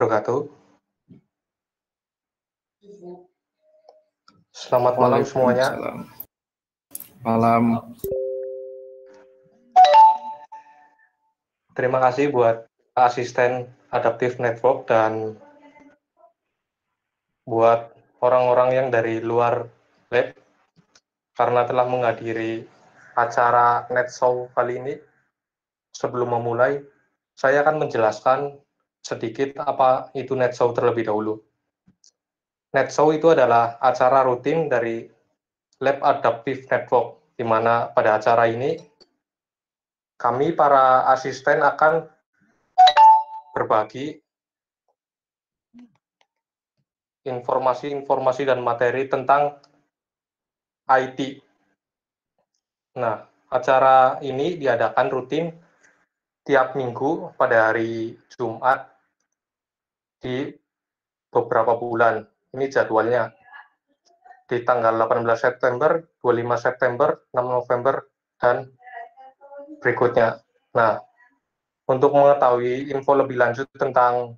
wabarakatuh. Selamat malam semuanya. Malam. Terima kasih buat asisten Adaptive Network dan buat orang-orang yang dari luar lab karena telah menghadiri acara NetShow kali ini. Sebelum memulai, saya akan menjelaskan sedikit apa itu NetShow terlebih dahulu. NetShow itu adalah acara rutin dari Lab Adaptive Network, di mana pada acara ini kami para asisten akan berbagi informasi-informasi dan materi tentang IT. Nah, acara ini diadakan rutin tiap minggu pada hari Jumat di beberapa bulan. Ini jadwalnya. Di tanggal 18 September, 25 September, 6 November, dan berikutnya. Nah, untuk mengetahui info lebih lanjut tentang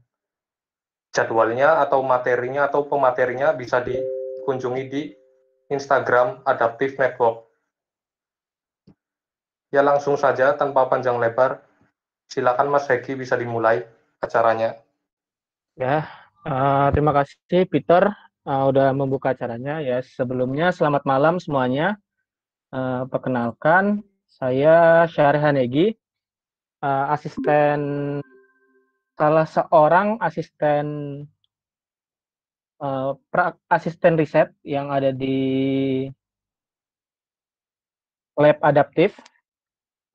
jadwalnya atau materinya atau pematerinya bisa dikunjungi di Instagram Adaptive Network. Ya langsung saja tanpa panjang lebar, silakan Mas Hegi bisa dimulai acaranya. Ya, terima kasih Peter udah membuka acaranya ya. Sebelumnya selamat malam semuanya. Perkenalkan, saya Syahri Hanegi, salah seorang asisten riset yang ada di Lab Adaptive.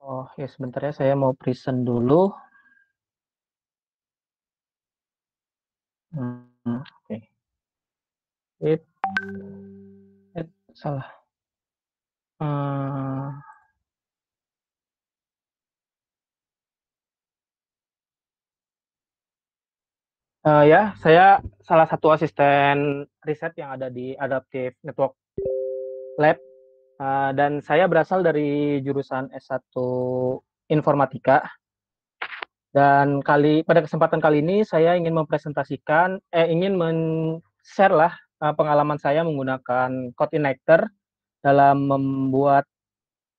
Oh ya, sebentar ya, saya mau present dulu. Oke. Salah. Ya, saya salah satu asisten riset yang ada di Adaptive Network Lab, dan saya berasal dari jurusan S1 Informatika. Dan pada kesempatan kali ini saya ingin ingin men-share lah pengalaman saya menggunakan CodeIgniter dalam membuat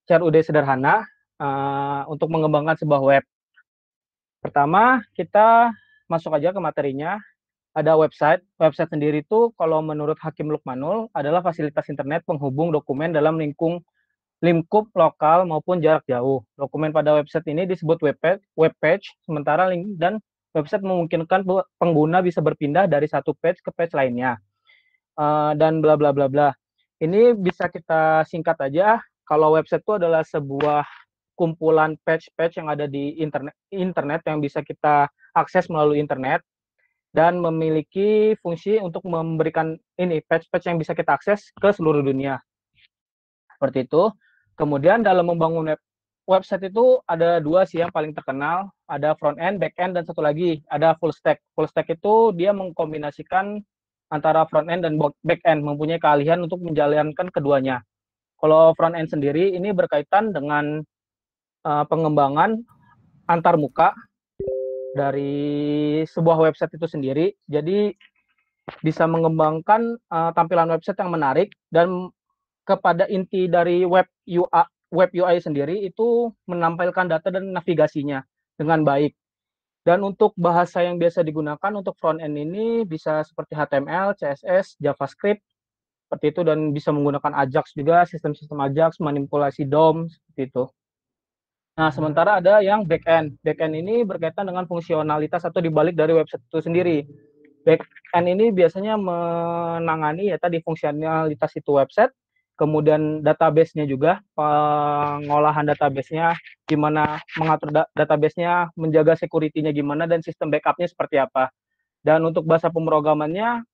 CRUD sederhana untuk mengembangkan sebuah web. Pertama, kita masuk aja ke materinya. Ada website. Website sendiri itu kalau menurut Hakim Lukmanul adalah fasilitas internet penghubung dokumen dalam lingkup lokal maupun jarak jauh. Dokumen pada website ini disebut web page, sementara link dan website memungkinkan pengguna bisa berpindah dari satu page ke page lainnya. Dan bla bla bla bla. Ini bisa kita singkat aja. Kalau website itu adalah sebuah kumpulan page-page yang ada di internet yang bisa kita akses melalui internet dan memiliki fungsi untuk memberikan page-page yang bisa kita akses ke seluruh dunia. Seperti itu. Kemudian dalam membangun website itu ada dua sih yang paling terkenal, ada front end, back end, dan satu lagi ada full stack. Full stack itu dia mengkombinasikan antara front end dan back end, mempunyai keahlian untuk menjalankan keduanya. Kalau front end sendiri ini berkaitan dengan pengembangan antarmuka dari sebuah website itu sendiri. Jadi bisa mengembangkan tampilan website yang menarik, dan kepada inti dari web UI sendiri itu menampilkan data dan navigasinya dengan baik. Dan untuk bahasa yang biasa digunakan untuk front end ini bisa seperti HTML, CSS, JavaScript, seperti itu, dan bisa menggunakan Ajax juga, sistem-sistem Ajax, manipulasi DOM, seperti itu. Nah, sementara ada yang back end. Back end ini berkaitan dengan fungsionalitas atau dibalik dari website itu sendiri. Back end ini biasanya menangani ya tadi fungsionalitas itu website, kemudian database-nya juga, pengolahan database-nya, gimana mengatur database-nya, menjaga security-nya gimana, dan sistem backup-nya seperti apa. Dan untuk bahasa pemrogramannya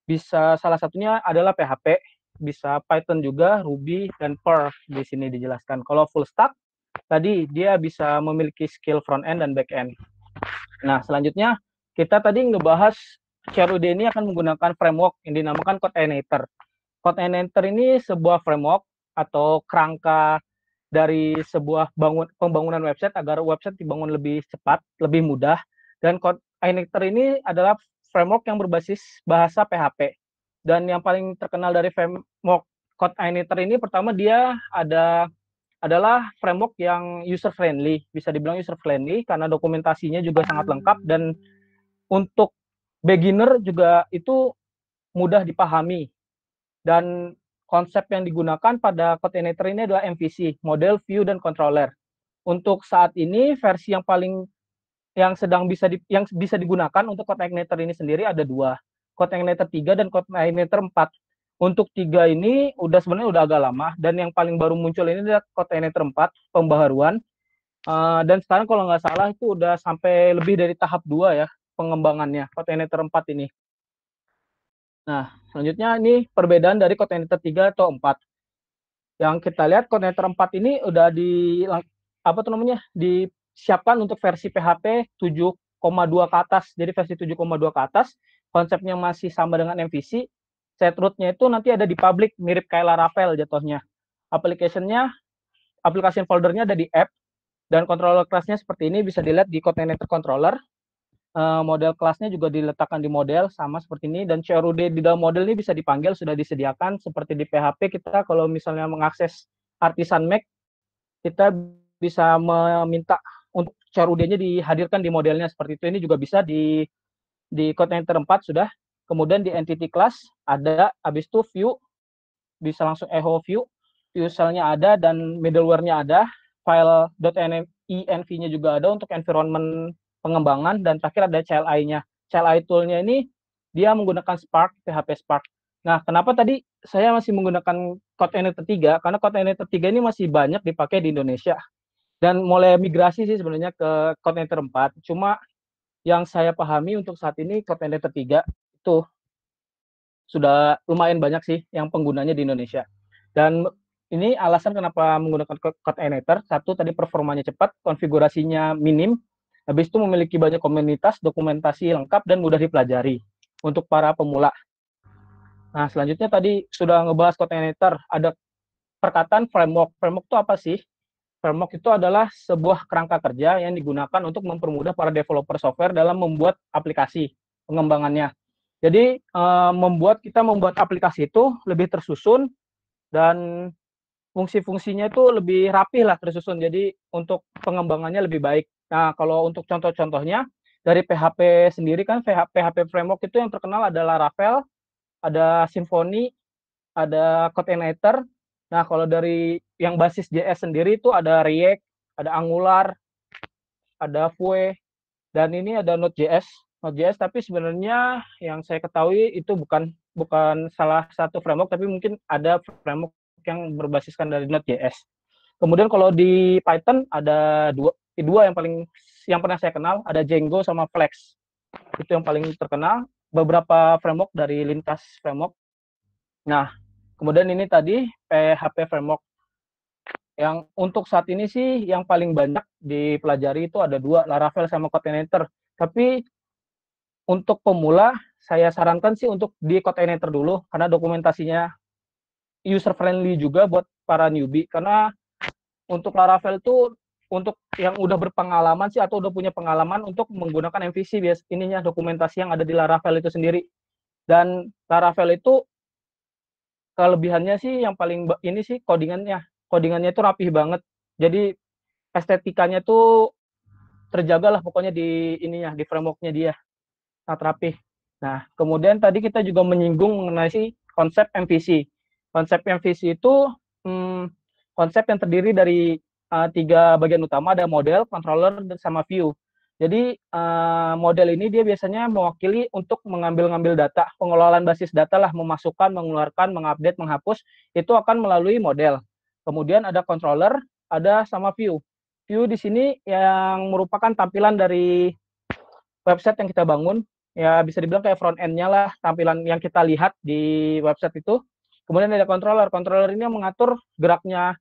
bisa salah satunya adalah PHP, bisa Python juga, Ruby, dan Perl di sini dijelaskan. Kalau full stack, tadi dia bisa memiliki skill front end dan back end. Nah, selanjutnya kita tadi ngebahas CRUD ini akan menggunakan framework yang dinamakan CodeIgniter. CodeIgniter ini sebuah framework atau kerangka dari sebuah pembangunan website agar website dibangun lebih cepat, lebih mudah, dan igniter ini adalah framework yang berbasis bahasa PHP. Dan yang paling terkenal dari framework Code Igniter ini, pertama dia adalah framework yang user friendly, bisa dibilang user friendly karena dokumentasinya juga sangat lengkap, dan untuk beginner juga itu mudah dipahami. Dan konsep yang digunakan pada Code Igniter ini adalah MVC, Model, View, dan Controller. Untuk saat ini versi yang bisa digunakan untuk Code Igniter ini sendiri ada 2, Code Igniter 3 dan Code Igniter 4. Untuk 3 ini sebenarnya udah agak lama, dan yang paling baru muncul ini adalah Code Igniter 4 pembaharuan. Dan sekarang kalau nggak salah itu udah sampai lebih dari tahap 2 ya pengembangannya Code Igniter 4 ini. Nah, selanjutnya ini perbedaan dari Code Igniter 3 atau 4. Yang kita lihat Code Igniter 4 ini udah disiapkan untuk versi PHP 7,2 ke atas. Jadi versi 7,2 ke atas, konsepnya masih sama dengan MVC. Set root-nya itu nanti ada di public, mirip kayak Laravel jatuhnya. Application foldernya ada di app, dan controller class-nya seperti ini, bisa dilihat di Code Igniter controller. Model kelasnya juga diletakkan di model sama seperti ini, dan CRUD di dalam model ini bisa dipanggil, sudah disediakan seperti di PHP. Kita kalau misalnya mengakses Artisan Mac, kita bisa meminta untuk CRUD-nya dihadirkan di modelnya seperti itu. Ini juga bisa di Code Igniter 4 sudah. Kemudian di entity class ada, habis itu view, bisa langsung echo view cell-nya ada, dan middleware-nya ada, file .env-nya juga ada untuk environment pengembangan, dan terakhir ada CLI-nya. CLI tool-nya ini dia menggunakan Spark, PHP Spark. Nah, kenapa tadi saya masih menggunakan Code Igniter 3? Karena Code Igniter 3 ini masih banyak dipakai di Indonesia. Dan mulai migrasi sih sebenarnya ke Code Igniter 4. Cuma yang saya pahami untuk saat ini Code Igniter 3 itu sudah lumayan banyak sih yang penggunanya di Indonesia. Dan ini alasan kenapa menggunakan Code Igniter. Satu, tadi performanya cepat, konfigurasinya minim, habis itu memiliki banyak komunitas, dokumentasi lengkap, dan mudah dipelajari untuk para pemula. Nah, selanjutnya tadi sudah ngebahas Code Igniter, ada perkataan framework. Framework itu apa sih? Framework itu adalah sebuah kerangka kerja yang digunakan untuk mempermudah para developer software dalam membuat aplikasi, pengembangannya. Jadi, kita membuat aplikasi itu lebih tersusun, dan fungsi-fungsinya itu lebih rapih lah tersusun, jadi untuk pengembangannya lebih baik. Nah, kalau untuk contoh-contohnya, dari PHP sendiri kan, PHP framework itu yang terkenal adalah Laravel, ada Symfony, ada Code Igniter. Nah, kalau dari yang basis JS sendiri itu ada React, ada Angular, ada Vue, dan ini ada Node.js. Node.js, tapi sebenarnya yang saya ketahui itu bukan salah satu framework, tapi mungkin ada framework yang berbasiskan dari Node.js. Kemudian kalau di Python ada dua yang pernah saya kenal, ada Django sama Flex. Itu yang paling terkenal. Beberapa framework dari lintas framework. Nah, kemudian ini tadi PHP framework. Yang untuk saat ini sih yang paling banyak dipelajari itu ada 2, Laravel sama Code Igniter. Tapi untuk pemula, saya sarankan sih untuk di Code Igniter dulu, karena dokumentasinya user friendly juga buat para newbie. Karena untuk Laravel itu untuk yang udah berpengalaman sih, atau udah punya pengalaman untuk menggunakan MVC, ininya dokumentasi yang ada di Laravel itu sendiri. Dan Laravel itu kelebihannya sih yang paling ini sih codingannya itu rapih banget. Jadi estetikanya tuh terjaga lah pokoknya di frameworknya dia, sangat rapih. Nah, kemudian tadi kita juga menyinggung mengenai si konsep MVC. Konsep MVC itu konsep yang terdiri dari 3 bagian utama, ada model, controller, dan sama view. Jadi model ini dia biasanya mewakili untuk mengambil data, pengelolaan basis data lah, memasukkan, mengeluarkan, mengupdate, menghapus, itu akan melalui model. Kemudian ada controller, ada sama view. View di sini yang merupakan tampilan dari website yang kita bangun, ya bisa dibilang kayak front end-nya lah, tampilan yang kita lihat di website itu. Kemudian ada controller. Controller ini yang mengatur geraknya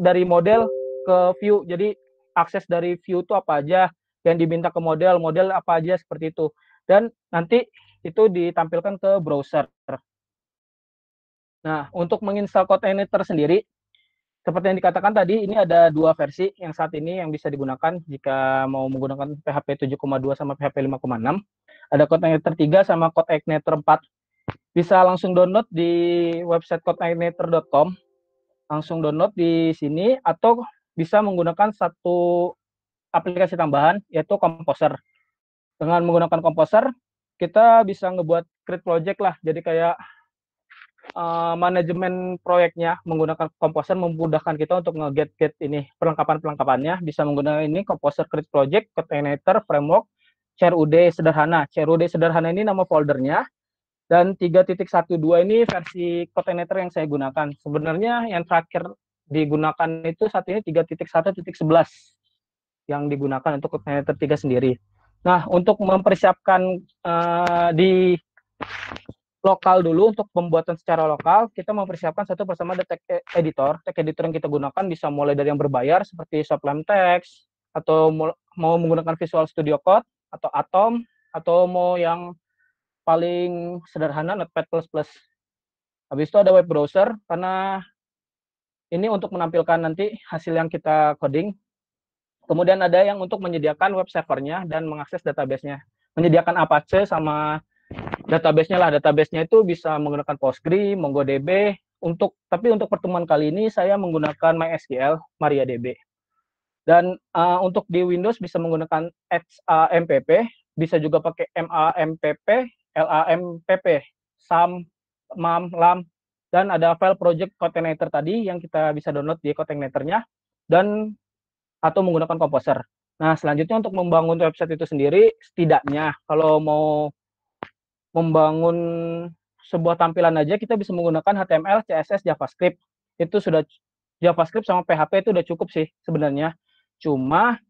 dari model ke view. Jadi akses dari view itu apa aja yang diminta ke model apa aja seperti itu. Dan nanti itu ditampilkan ke browser. Nah, untuk menginstal Code Igniter sendiri, seperti yang dikatakan tadi, ini ada dua versi yang saat ini yang bisa digunakan jika mau menggunakan PHP 7,2 sama PHP 5,6. Ada CodeIgniter 3 sama CodeIgniter 4. Bisa langsung download di website codeigniter.com. Langsung download di sini atau bisa menggunakan satu aplikasi tambahan yaitu Composer. Dengan menggunakan Composer, kita bisa ngebuat create project lah. Jadi kayak manajemen proyeknya menggunakan Composer memudahkan kita untuk nge-get ini perlengkapan-perlengkapannya. Bisa menggunakan ini Composer Create Project, CodeIgniter, Framework, CRUD sederhana. CRUD sederhana ini nama foldernya. Dan 3.12 ini versi CodeIgniter yang saya gunakan. Sebenarnya yang terakhir digunakan itu saat ini 3.1.11 yang digunakan untuk CodeIgniter 3 sendiri. Nah, untuk mempersiapkan di lokal dulu untuk pembuatan secara lokal, kita mempersiapkan satu bersama ada tag editor. Tag editor yang kita gunakan bisa mulai dari yang berbayar seperti Sublime Text, atau mau menggunakan Visual Studio Code, atau Atom, atau mau yang paling sederhana Notepad++. Habis itu ada web browser, karena ini untuk menampilkan nanti hasil yang kita coding. Kemudian ada yang untuk menyediakan web servernya dan mengakses database-nya. Menyediakan Apache sama database-nya lah. Database-nya itu bisa menggunakan Postgre, MongoDB. Tapi untuk pertemuan kali ini saya menggunakan MySQL, MariaDB. Dan untuk di Windows bisa menggunakan XAMPP, bisa juga pakai MAMPP, LAMPP, SAM, MAM, LAM, dan ada file project CodeIgniter tadi yang kita bisa download di CodeIgniter-nya, dan atau menggunakan Composer. Nah, selanjutnya untuk membangun website itu sendiri, setidaknya kalau mau membangun sebuah tampilan aja kita bisa menggunakan HTML, CSS, JavaScript. Itu sudah JavaScript sama PHP itu udah cukup sih sebenarnya. Cuma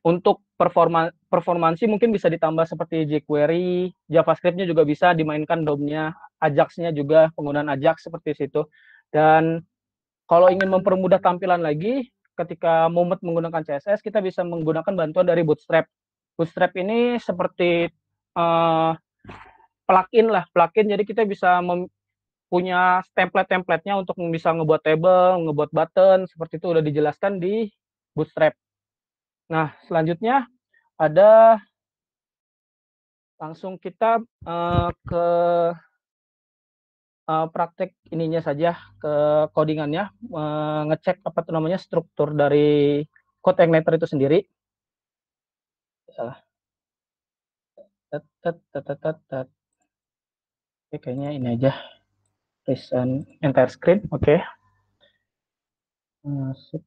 untuk performansi mungkin bisa ditambah seperti jQuery, JavaScript-nya juga bisa dimainkan DOM-nya, Ajax-nya juga penggunaan Ajax seperti itu. Dan kalau ingin mempermudah tampilan lagi, ketika Mumet menggunakan CSS, kita bisa menggunakan bantuan dari Bootstrap. Bootstrap ini seperti plugin, jadi kita bisa punya template-templatenya untuk bisa ngebuat table, ngebuat button, seperti itu udah dijelaskan di Bootstrap. Nah, selanjutnya ada langsung kita ke praktek ininya saja, ke codingannya, ngecek apa tuh namanya struktur dari CodeIgniter itu sendiri. Salah. Oke, kayaknya ini aja. Present entire screen, oke. Sip.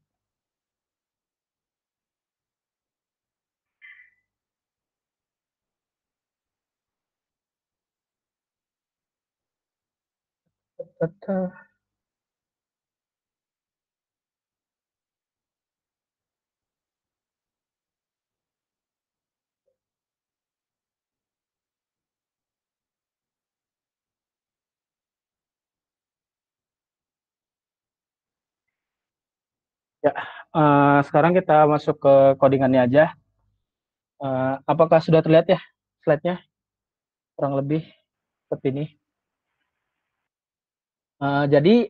Ya, sekarang kita masuk ke codingannya aja. Apakah sudah terlihat ya slide-nya? Kurang lebih seperti ini. Jadi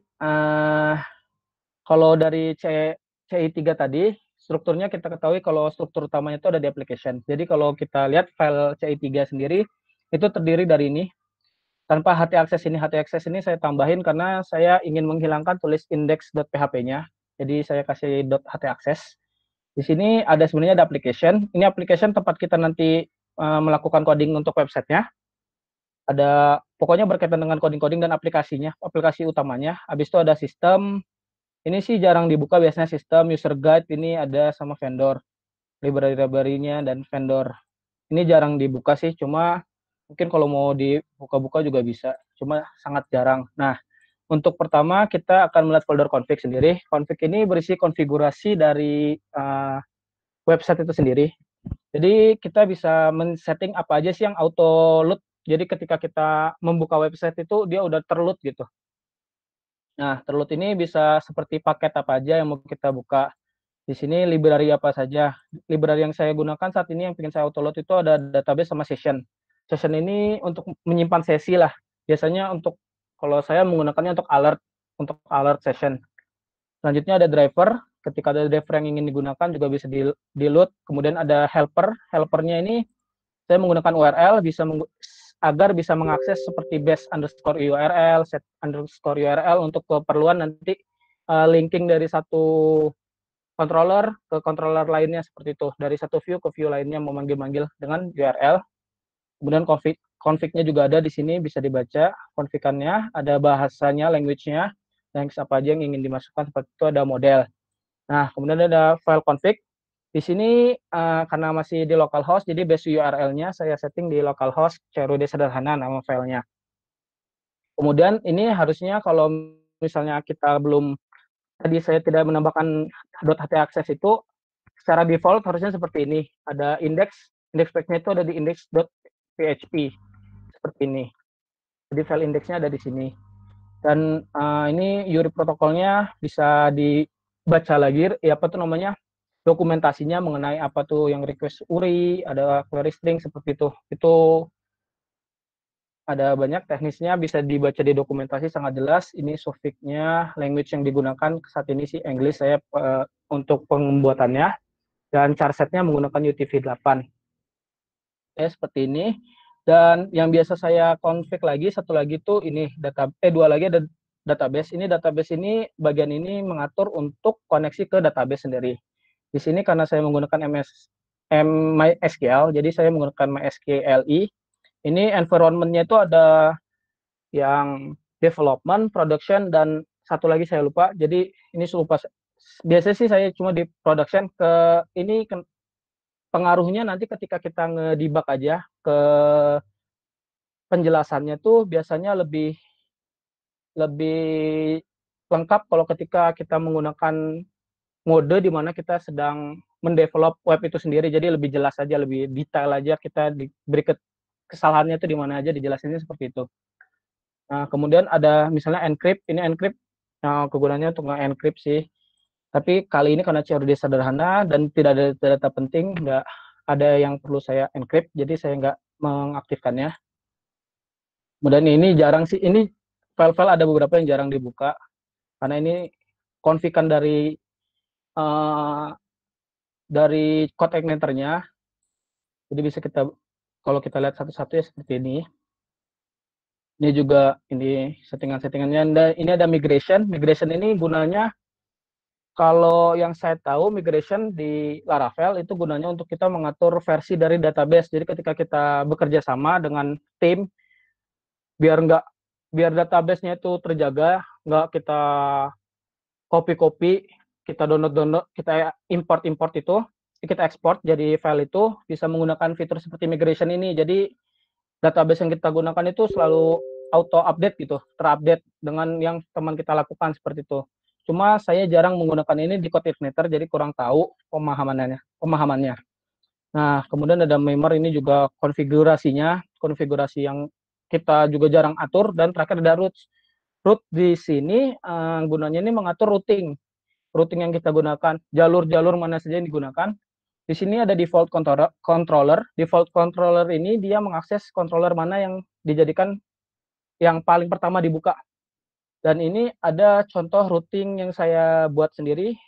kalau dari CI3 tadi, strukturnya kita ketahui kalau struktur utamanya itu ada di application. Jadi kalau kita lihat file CI3 sendiri, itu terdiri dari ini. Tanpa htaccess ini saya tambahin karena saya ingin menghilangkan tulis index.php-nya. Jadi saya kasih .htaccess. Di sini ada sebenarnya ada application. Ini application tempat kita nanti melakukan coding untuk websitenya. Ada pokoknya berkaitan dengan coding-coding dan aplikasinya, aplikasi utamanya. Habis itu ada sistem. Ini sih jarang dibuka, biasanya sistem, user guide ini ada sama vendor, library-nya dan vendor. Ini jarang dibuka sih, cuma mungkin kalau mau dibuka-buka juga bisa, cuma sangat jarang. Nah, untuk pertama kita akan melihat folder config sendiri. Config ini berisi konfigurasi dari website itu sendiri. Jadi kita bisa men-setting apa aja sih yang auto load. Jadi ketika kita membuka website itu dia udah terload gitu. Nah, terload ini bisa seperti paket apa aja yang mau kita buka. Di sini library apa saja. Library yang saya gunakan saat ini yang ingin saya auto load itu ada database sama session. Session ini untuk menyimpan sesi lah. Biasanya kalau saya menggunakannya untuk alert session. Selanjutnya ada driver. Ketika ada driver yang ingin digunakan juga bisa di-load. Kemudian ada helper. Helpernya ini saya menggunakan URL agar bisa mengakses seperti base underscore URL, set underscore URL untuk keperluan nanti linking dari satu controller ke controller lainnya seperti itu. Dari satu view ke view lainnya memanggil-manggil dengan URL. Kemudian config-nya juga ada di sini, bisa dibaca konfigannya, ada bahasanya, language-nya, language apa aja yang ingin dimasukkan, seperti itu ada model. Nah, kemudian ada file config. Di sini karena masih di localhost, jadi base URL-nya saya setting di localhost, CRUD sederhana nama filenya. Kemudian ini harusnya kalau misalnya kita belum, tadi saya tidak menambahkan .htaccess itu, secara default harusnya seperti ini. Ada index path-nya itu ada di index.php seperti ini. Jadi file index-nya ada di sini. Dan ini URI protokolnya bisa dibaca lagi, ya apa tuh namanya, dokumentasinya mengenai apa tuh yang request URI, ada query string seperti itu. Itu ada banyak teknisnya, bisa dibaca di dokumentasi sangat jelas. Ini suffix-nya, language yang digunakan saat ini sih English saya untuk pembuatannya. Dan charsetnya menggunakan UTF-8. Seperti ini. Dan yang biasa saya config lagi, satu lagi tuh ini dua lagi ada database. Ini database ini bagian ini mengatur untuk koneksi ke database sendiri. Di sini karena saya menggunakan MySQL, jadi saya menggunakan MySQLi. Ini environment-nya itu ada yang development, production, dan satu lagi saya lupa. Jadi ini lupa. Biasanya sih saya cuma di production. Ini pengaruhnya nanti ketika kita ngedebug aja ke penjelasannya tuh biasanya lebih lengkap kalau ketika kita menggunakan mode di mana kita sedang mendevelop web itu sendiri, jadi lebih jelas aja, lebih detail aja, kita diberi kesalahannya itu di mana aja, dijelasinnya seperti itu. Nah, kemudian ada misalnya encrypt, ini encrypt, nah, kegunaannya untuk nge-encrypt sih, tapi kali ini karena CRUD sederhana dan tidak ada data penting, nggak ada yang perlu saya encrypt, jadi saya nggak mengaktifkannya. Kemudian ini jarang sih, ini file-file ada beberapa yang jarang dibuka, karena ini konfigan dari code igniter-nya. Jadi bisa kita, kalau kita lihat satu-satu ya seperti ini. Ini juga ini settingan-settingannya. Ini ada migration. Migration ini gunanya, kalau yang saya tahu migration di Laravel itu gunanya untuk kita mengatur versi dari database. Jadi ketika kita bekerja sama dengan tim, biar database-nya itu terjaga, nggak kita copy-copy, kita download, kita import itu, kita ekspor jadi file itu, bisa menggunakan fitur seperti migration ini. Jadi database yang kita gunakan itu selalu auto update gitu, terupdate dengan yang teman kita lakukan seperti itu. Cuma saya jarang menggunakan ini di code igniter, jadi kurang tahu pemahamannya. Nah, kemudian ada member, ini juga konfigurasi yang kita juga jarang atur. Dan terakhir ada root. Root di sini gunanya ini mengatur routing yang kita gunakan, jalur-jalur mana saja yang digunakan. Di sini ada default controller. Default controller ini dia mengakses controller mana yang dijadikan yang paling pertama dibuka. Dan ini ada contoh routing yang saya buat sendiri,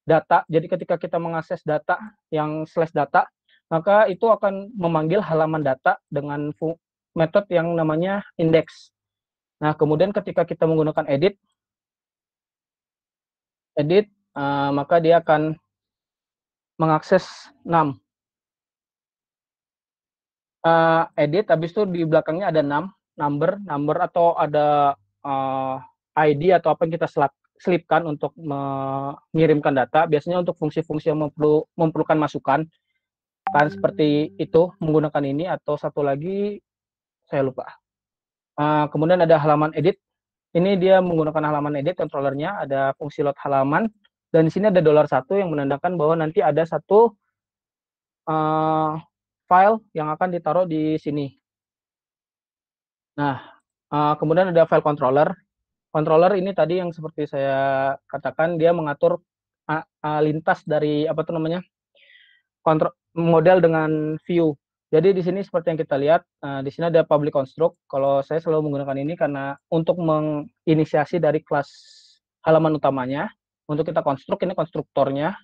data. Jadi ketika kita mengakses data yang /data, maka itu akan memanggil halaman data dengan metode yang namanya index. Nah, kemudian ketika kita menggunakan edit, maka dia akan mengakses num. Edit, habis itu di belakangnya ada number atau ada ID atau apa yang kita selipkan untuk mengirimkan data. Biasanya untuk fungsi-fungsi yang memerlukan masukan, kan seperti itu menggunakan ini, atau satu lagi saya lupa. Kemudian ada halaman edit. Ini dia menggunakan halaman edit controllernya, ada fungsi load halaman, dan di sini ada $1 yang menandakan bahwa nanti ada satu file yang akan ditaruh di sini. Nah, kemudian ada file controller. Controller ini tadi yang seperti saya katakan, dia mengatur lintas dari apa tuh namanya, model dengan view. Jadi di sini seperti yang kita lihat, di sini ada public construct. Kalau saya selalu menggunakan ini karena untuk menginisiasi dari kelas halaman utamanya. Untuk kita konstruk, ini konstruktornya.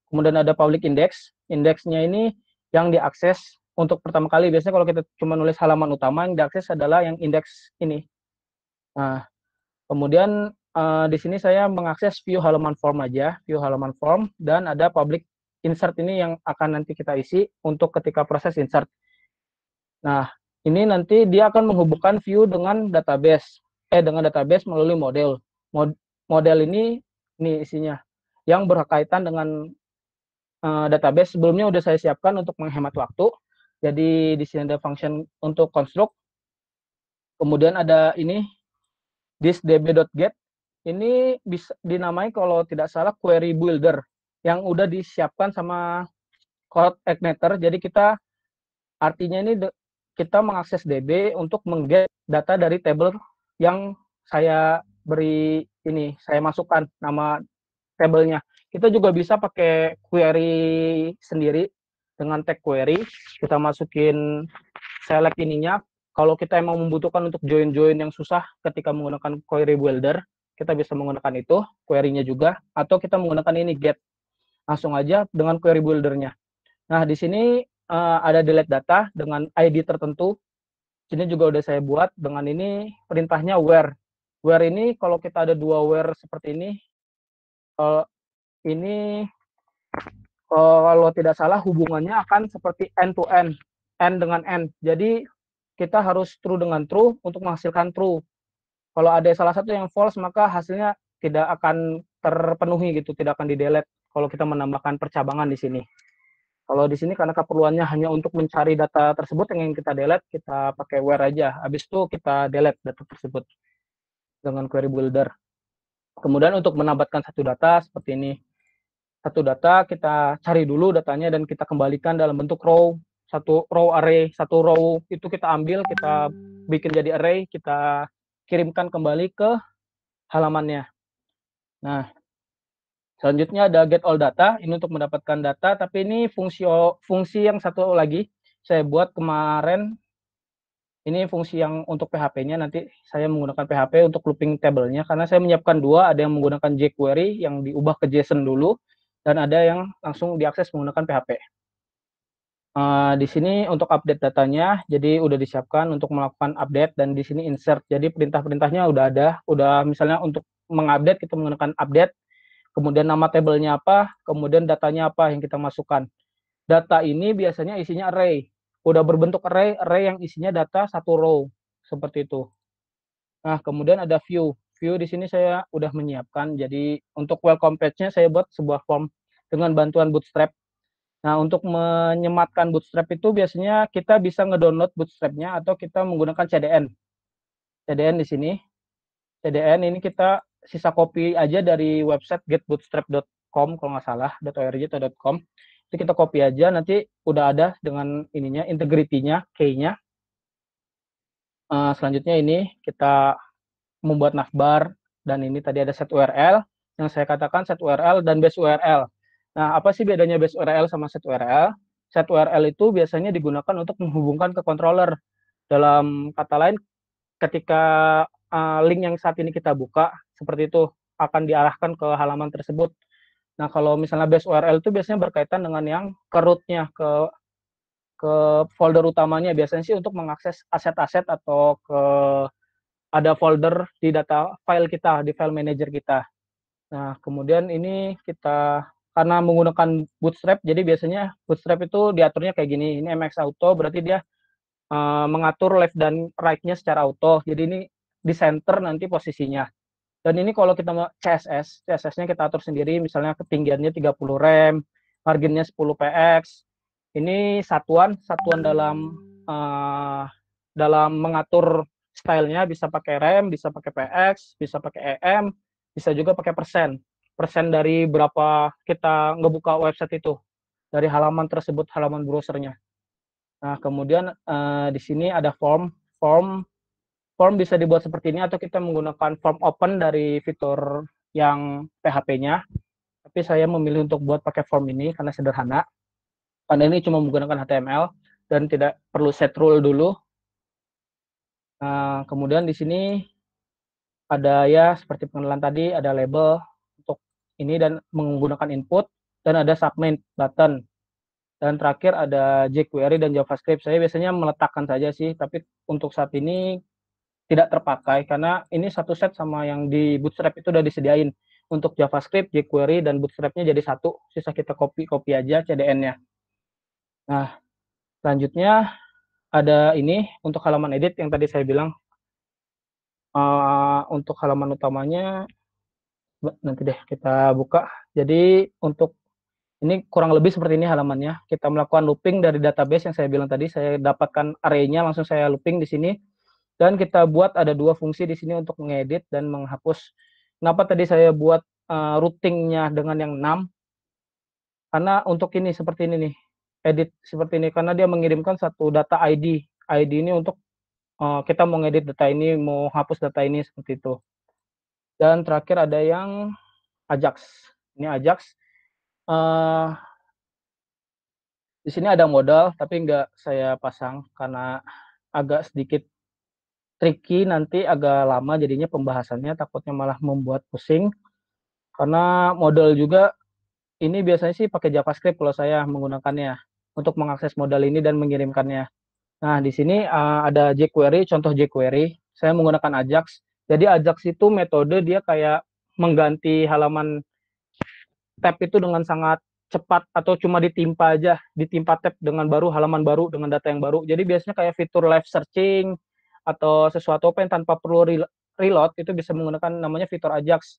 Kemudian ada public index. Indeksnya ini yang diakses untuk pertama kali. Biasanya kalau kita cuma nulis halaman utama, yang diakses adalah yang indeks ini. Nah, kemudian di sini saya mengakses view halaman form aja, view halaman form, dan ada public insert ini yang akan nanti kita isi untuk ketika proses insert. Nah, ini nanti dia akan menghubungkan view dengan database melalui model. Model ini isinya yang berkaitan dengan database. Sebelumnya udah saya siapkan untuk menghemat waktu. Jadi di sini ada function untuk construct. Kemudian ada ini thisdb.get. Ini bisa dinamai kalau tidak salah query builder yang udah disiapkan sama code igniter. Jadi kita artinya ini kita mengakses DB untuk mengget data dari table yang saya beri ini, saya masukkan nama tabelnya. Kita juga bisa pakai query sendiri dengan tag query. Kita masukin select ininya. Kalau kita emang membutuhkan untuk join-join yang susah ketika menggunakan query builder, kita bisa menggunakan itu, query-nya juga, atau kita menggunakan ini get. Langsung aja dengan query builder-nya. Nah, di sini ada delete data dengan ID tertentu. Sini juga udah saya buat dengan ini perintahnya where. Where ini kalau kita ada dua where seperti ini, ini kalau tidak salah hubungannya akan seperti end to end, end dengan end. Jadi kita harus true dengan true untuk menghasilkan true. Kalau ada salah satu yang false, maka hasilnya tidak akan terpenuhi gitu, tidak akan di-delete kalau kita menambahkan percabangan di sini. Kalau di sini karena keperluannya hanya untuk mencari data tersebut yang ingin kita delete, kita pakai where aja. Habis itu kita delete data tersebut dengan query builder. Kemudian untuk menambahkan satu data seperti ini. Satu data kita cari dulu datanya dan kita kembalikan dalam bentuk row. Satu row array, satu row itu kita ambil, kita bikin jadi array, kita kirimkan kembali ke halamannya. Nah, selanjutnya ada get all data, ini untuk mendapatkan data, tapi ini fungsi yang satu lagi saya buat kemarin. Ini fungsi yang untuk PHP-nya, nanti saya menggunakan PHP untuk looping table-nya, karena saya menyiapkan dua, ada yang menggunakan jQuery yang diubah ke JSON dulu, dan ada yang langsung diakses menggunakan PHP. Di sini untuk update datanya, jadi udah disiapkan untuk melakukan update, dan di sini insert, jadi perintah-perintahnya udah ada, udah misalnya untuk mengupdate kita menggunakan update, kemudian nama tabelnya apa, kemudian datanya apa yang kita masukkan. Data ini biasanya isinya array, udah berbentuk array yang isinya data satu row, seperti itu. Nah, kemudian ada view. View di sini saya udah menyiapkan, jadi untuk welcome page-nya saya buat sebuah form dengan bantuan Bootstrap. Nah, untuk menyematkan Bootstrap itu biasanya kita bisa ngedownload Bootstrap-nya atau kita menggunakan CDN. CDN di sini. CDN ini kita sisa copy aja dari website getbootstrap.com kalau nggak salah, .org atau .com. Itu kita copy aja, nanti udah ada dengan ininya, integrity-nya, key-nya. Selanjutnya ini kita membuat navbar, dan ini tadi ada set URL, yang saya katakan set URL dan base URL. Nah, apa sih bedanya base URL sama set URL? Set URL itu biasanya digunakan untuk menghubungkan ke controller. Dalam kata lain, ketika link yang saat ini kita buka, seperti itu, akan diarahkan ke halaman tersebut. Nah, kalau misalnya base URL itu biasanya berkaitan dengan yang ke root-nya, ke folder utamanya. Biasanya sih untuk mengakses aset-aset atau ada folder di data file kita, di file manager kita. Nah, kemudian ini kita, karena menggunakan Bootstrap, jadi biasanya Bootstrap itu diaturnya kayak gini. Ini MX Auto, berarti dia mengatur left dan right-nya secara auto. Jadi ini di center nanti posisinya. Dan ini kalau kita mau CSS-nya kita atur sendiri, misalnya ketinggiannya 30 rem, marginnya 10 px. Ini satuan dalam mengatur stylenya, bisa pakai rem, bisa pakai px, bisa pakai em, bisa juga pakai persen dari berapa kita ngebuka website itu, dari halaman tersebut, halaman browsernya. Nah, kemudian di sini ada form bisa dibuat seperti ini, atau kita menggunakan form open dari fitur yang PHP-nya. Tapi saya memilih untuk buat pakai form ini karena sederhana. Karena ini cuma menggunakan HTML dan tidak perlu set rule dulu. Kemudian di sini ada ya seperti pengenalan tadi, ada label untuk ini dan menggunakan input, dan ada submit button. Dan terakhir ada jQuery dan JavaScript. Saya biasanya meletakkan saja sih, tapi untuk saat ini tidak terpakai karena ini satu set sama yang di Bootstrap itu udah disediain. Untuk JavaScript, jQuery, dan Bootstrap-nya jadi satu. Sisa kita copy aja CDN-nya. Nah, selanjutnya ada ini untuk halaman edit yang tadi saya bilang. Untuk halaman utamanya nanti deh kita buka. Jadi untuk ini kurang lebih seperti ini halamannya. Kita melakukan looping dari database yang saya bilang tadi. Saya dapatkan array-nya, langsung saya looping di sini. Dan kita buat ada 2 fungsi di sini untuk mengedit dan menghapus. Kenapa tadi saya buat routing-nya dengan yang 6? Karena untuk ini seperti ini nih, edit seperti ini karena dia mengirimkan satu data ID. ID ini untuk kita mau ngedit data ini, mau hapus data ini seperti itu. Dan terakhir ada yang Ajax. Ini Ajax. Di sini ada modal tapi nggak saya pasang karena agak sedikit tricky, nanti agak lama jadinya pembahasannya, takutnya malah membuat pusing. Karena modal juga ini biasanya sih pakai JavaScript kalau saya menggunakannya untuk mengakses modal ini dan mengirimkannya. Nah, di sini ada jQuery, contoh jQuery. Saya menggunakan Ajax. Jadi Ajax itu metode dia kayak mengganti halaman tab itu dengan sangat cepat atau cuma ditimpa aja, ditimpa tab dengan baru, halaman baru dengan data yang baru. Jadi biasanya kayak fitur live searching atau sesuatu apa yang tanpa perlu reload itu bisa menggunakan namanya fitur Ajax.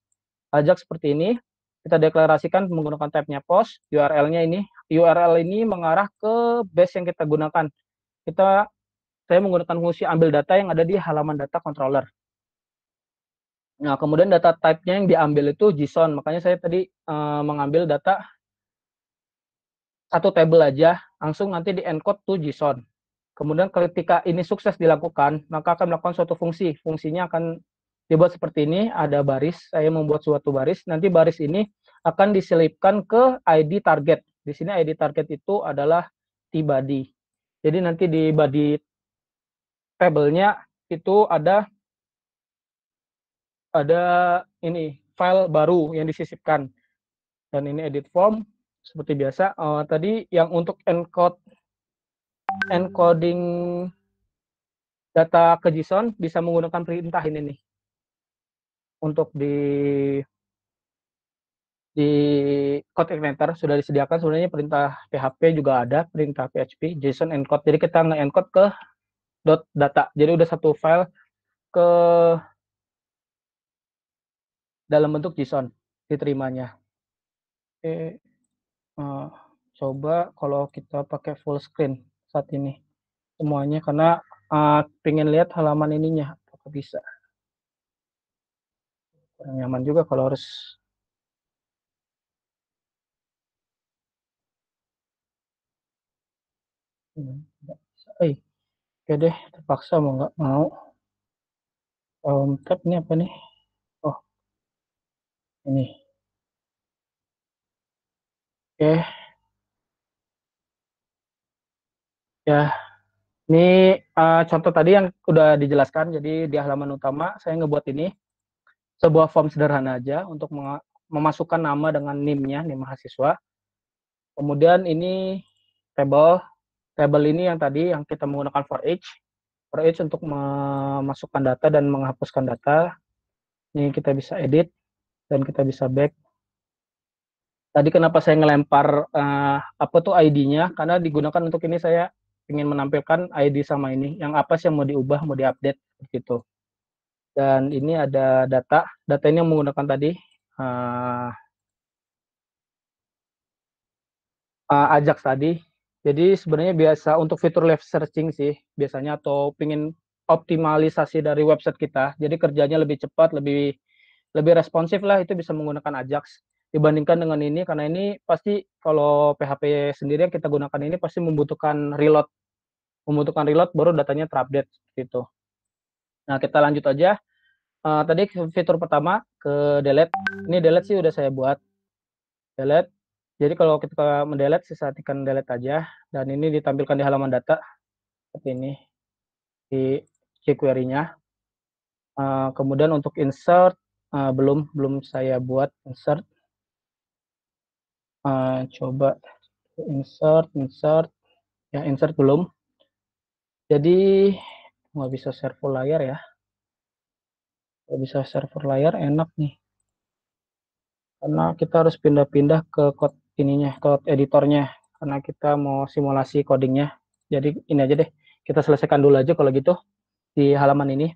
Ajax seperti ini. Kita deklarasikan menggunakan tab-nya post, URL-nya ini. URL ini mengarah ke base yang kita gunakan. Saya menggunakan fungsi ambil data yang ada di halaman data controller. Nah, kemudian data type-nya yang diambil itu JSON. Makanya saya tadi mengambil data satu table aja, langsung nanti di-encode to JSON. Kemudian ketika ini sukses dilakukan, maka akan melakukan suatu fungsi. Fungsinya akan dibuat seperti ini, ada baris. Saya membuat suatu baris. Nanti baris ini akan diselipkan ke ID target. Di sini ID target itu adalah tBody. Jadi nanti di body table-nya itu ada ini file baru yang disisipkan, dan ini edit form seperti biasa. Tadi yang untuk encoding data ke JSON bisa menggunakan perintah ini nih. Untuk di code igniter sudah disediakan sebenarnya, perintah PHP juga ada, perintah PHP JSON encode. Jadi kita nge-encode ke .data. Jadi udah satu file ke dalam bentuk JSON diterimanya. Oke, coba kalau kita pakai full screen saat ini semuanya, karena pengen lihat halaman ininya apakah bisa. Kurang nyaman juga kalau harus tidak bisa. Oke deh, terpaksa mau nggak mau. Tab ini apa nih? Oh, ini. Oke. Ya, ini contoh tadi yang udah dijelaskan. Jadi di halaman utama saya ngebuat ini sebuah form sederhana aja untuk memasukkan nama dengan NIM-nya, NIM mahasiswa. Kemudian ini table ini yang tadi yang kita menggunakan for each untuk memasukkan data dan menghapuskan data. Ini kita bisa edit dan kita bisa back. Tadi kenapa saya ngelempar apa tuh ID-nya, karena digunakan untuk ini. Saya ingin menampilkan ID sama ini, yang apa sih yang mau diubah, mau diupdate gitu. Dan ini ada data ini yang menggunakan tadi Ajax tadi. Jadi sebenarnya biasa untuk fitur live searching sih biasanya, atau pingin optimalisasi dari website kita. Jadi kerjanya lebih cepat, lebih responsif lah, itu bisa menggunakan Ajax dibandingkan dengan ini, karena ini pasti kalau PHP sendiri yang kita gunakan ini pasti membutuhkan reload baru datanya terupdate gitu. Nah, kita lanjut aja. Tadi fitur pertama ke delete. Ini delete sih udah saya buat. Delete. Jadi kalau kita mendelete, sisa tekan delete aja, dan ini ditampilkan di halaman data seperti ini di jQuery-nya. Kemudian untuk insert belum saya buat insert. Coba insert ya, insert belum. Jadi nggak bisa share full layar ya. Nggak bisa share full layar, enak nih. Karena kita harus pindah-pindah ke code ininya, code editornya. Karena kita mau simulasi codingnya. Jadi ini aja deh, kita selesaikan dulu aja kalau gitu di halaman ini.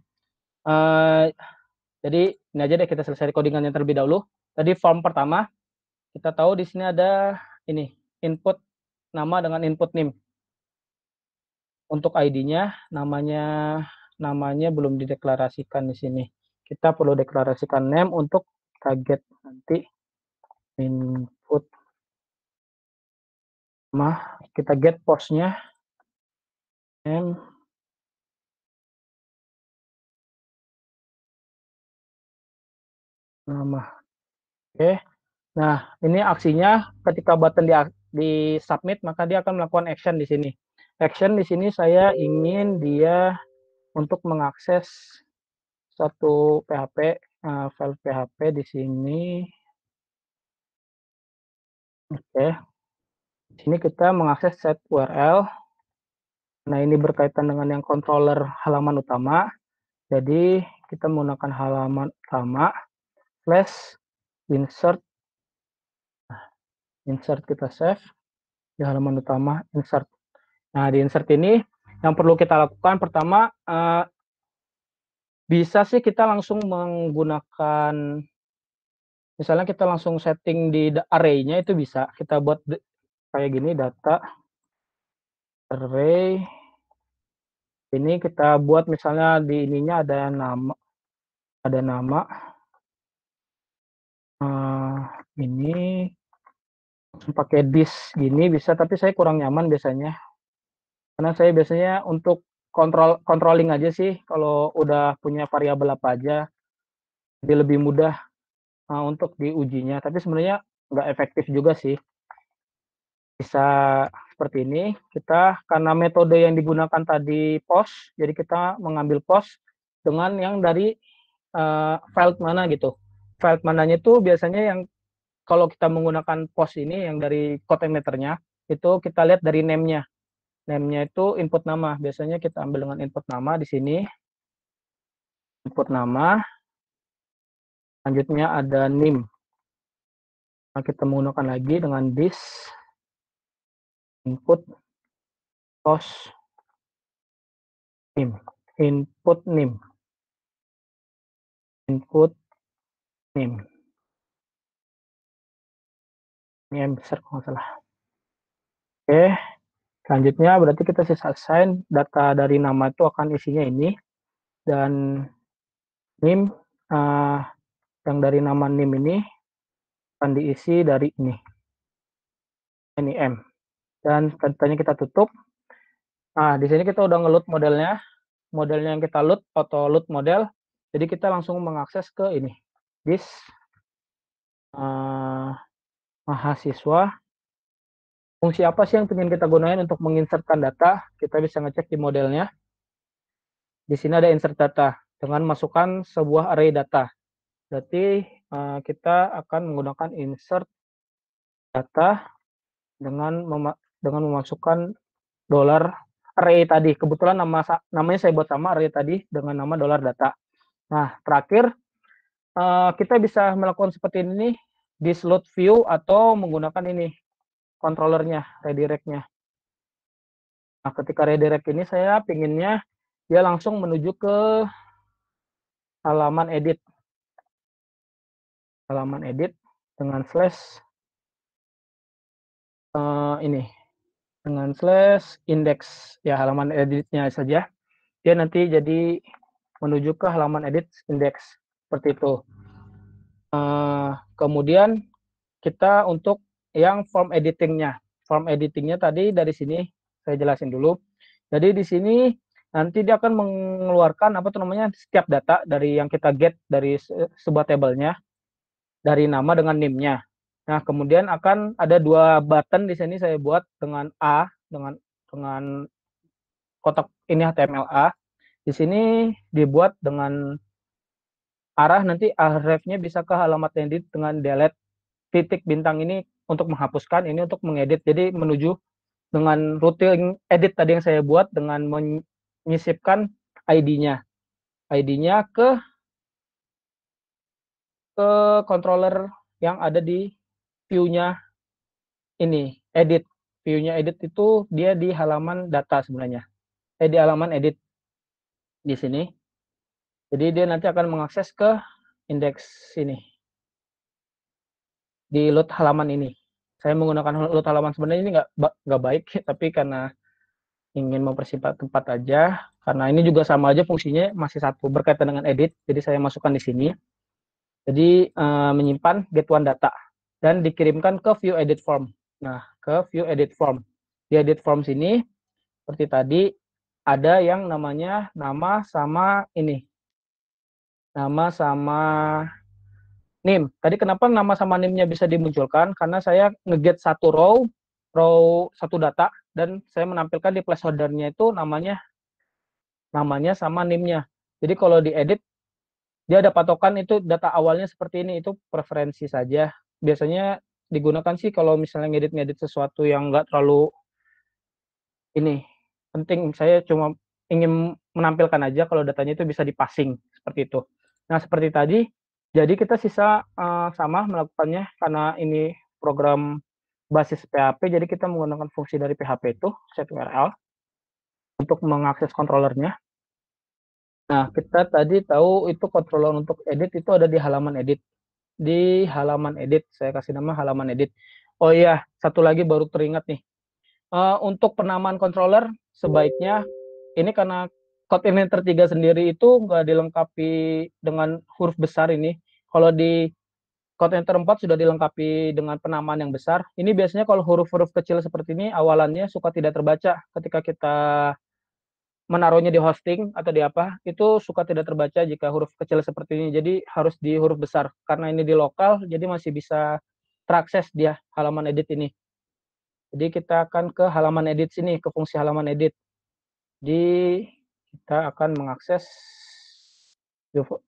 Jadi ini aja deh, kita selesai codingannya terlebih dahulu. Tadi form pertama, kita tahu di sini ada ini, input nama dengan input name. Untuk ID-nya, namanya belum dideklarasikan di sini. Kita perlu deklarasikan name untuk target nanti input nama. Kita get post-nya name nama. Oke. Nah, ini aksinya ketika button di submit, maka dia akan melakukan action di sini. Action di sini saya ingin dia untuk mengakses satu PHP, file PHP di sini. Oke. Di sini kita mengakses set URL. Nah, ini berkaitan dengan yang controller halaman utama. Jadi, kita menggunakan halaman utama slash insert. Insert kita save di halaman utama, insert. Nah, di insert ini yang perlu kita lakukan pertama, bisa sih kita langsung menggunakan, misalnya kita langsung setting di array-nya, itu bisa. Kita buat kayak gini, data array. Ini kita buat misalnya di ininya ada nama. Ini pakai disk gini bisa, tapi saya kurang nyaman biasanya. Karena saya biasanya untuk controlling aja sih, kalau udah punya variabel apa aja, jadi lebih mudah untuk diujinya. Tapi sebenarnya nggak efektif juga sih. Bisa seperti ini, kita karena metode yang digunakan tadi post, jadi kita mengambil post dengan yang dari file mana gitu. File mananya itu biasanya yang kalau kita menggunakan post ini yang dari code emitter-nya, itu kita lihat dari name-nya. Name-nya itu input nama. Biasanya kita ambil dengan input nama di sini. Input nama. Selanjutnya ada name. Nah, kita menggunakan lagi dengan this input post name. Input name. Input name. Ini yang besar kalau nggak salah. Oke. Selanjutnya berarti kita sisa assign data dari nama itu akan isinya ini. Dan name yang dari nama name ini akan diisi dari ini M. Dan tanya kita tutup. Nah, di sini kita udah ngeload modelnya yang kita load, auto load model. Jadi kita langsung mengakses ke ini, this mahasiswa. Fungsi apa sih yang ingin kita gunain untuk menginsertkan data? Kita bisa ngecek di modelnya. Di sini ada insert data dengan masukkan sebuah array data. Berarti kita akan menggunakan insert data dengan memasukkan dolar array tadi. Kebetulan namanya saya buat sama array tadi dengan nama dolar data. Nah, terakhir kita bisa melakukan seperti ini di load view atau menggunakan ini controllernya, redirect-nya. Nah, ketika redirect ini saya pinginnya dia langsung menuju ke halaman edit. Halaman edit dengan slash ini. Dengan slash index. Ya, halaman editnya saja. Dia nanti jadi menuju ke halaman edit index. Seperti itu. Kemudian kita untuk yang form editingnya. Form editingnya tadi dari sini saya jelasin dulu. Jadi di sini nanti dia akan mengeluarkan apa tuh namanya setiap data dari yang kita get dari sebuah tabelnya dari nama dengan name-nya. Nah, kemudian akan ada dua button di sini saya buat dengan A dengan kotak ini HTML A. Di sini dibuat dengan arah nanti hrefnya bisa ke halaman edit dengan delete titik bintang ini untuk menghapuskan, ini untuk mengedit. Jadi menuju dengan routing edit tadi yang saya buat dengan menyisipkan ID-nya. ID-nya ke controller yang ada di view-nya ini, edit. View-nya edit itu dia di halaman data sebenarnya. Di halaman edit di sini. Jadi dia nanti akan mengakses ke indeks ini. Di load halaman ini. Saya menggunakan load halaman sebenarnya ini nggak baik, tapi karena ingin mempersingkat tempat aja, karena ini juga sama aja fungsinya masih satu berkaitan dengan edit, jadi saya masukkan di sini. Jadi menyimpan get one data dan dikirimkan ke view edit form. Nah, ke view edit form. Di edit form sini seperti tadi ada yang namanya nama sama ini. Nama sama name. Tadi kenapa nama sama name-nya bisa dimunculkan? Karena saya ngeget satu row satu data, dan saya menampilkan di placeholder-nya itu namanya sama name-nya. Jadi kalau diedit, dia ada patokan itu data awalnya seperti ini, itu preferensi saja. Biasanya digunakan sih kalau misalnya ngedit sesuatu yang nggak terlalu ini penting. Saya cuma ingin menampilkan aja kalau datanya itu bisa dipasing seperti itu. Nah seperti tadi, jadi kita sisa sama melakukannya karena ini program basis PHP, jadi kita menggunakan fungsi dari PHP itu set URL untuk mengakses controllernya. Nah kita tadi tahu itu controller untuk edit itu ada di halaman edit. Di halaman edit, saya kasih nama halaman edit. Oh iya, satu lagi baru teringat nih. Untuk penamaan controller sebaiknya ini karena code Inventor 3 sendiri itu nggak dilengkapi dengan huruf besar ini. Kalau di code Inventor 4 sudah dilengkapi dengan penamaan yang besar. Ini biasanya kalau huruf-huruf kecil seperti ini awalannya suka tidak terbaca ketika kita menaruhnya di hosting atau di apa, itu suka tidak terbaca jika huruf kecil seperti ini. Jadi harus di huruf besar. Karena ini di lokal, jadi masih bisa terakses dia halaman edit ini. Jadi kita akan ke halaman edit sini, ke fungsi halaman edit. Jadi kita akan mengakses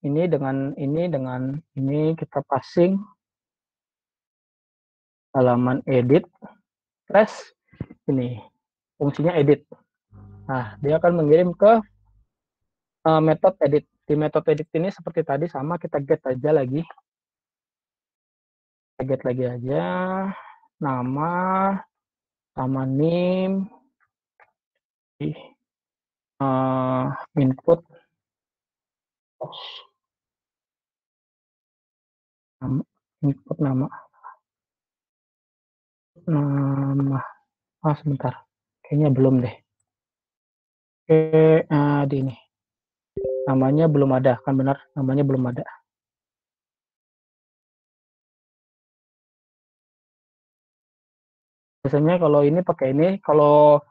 ini dengan ini kita passing halaman edit, press ini fungsinya edit. Nah, dia akan mengirim ke metode edit. Di metode edit ini seperti tadi sama, kita get aja lagi. Kita get lagi aja nama sama name, input nama sebentar, kayaknya belum deh. Oke, di ini namanya belum ada, kan benar, namanya belum ada. Biasanya kalau ini pakai ini, kalau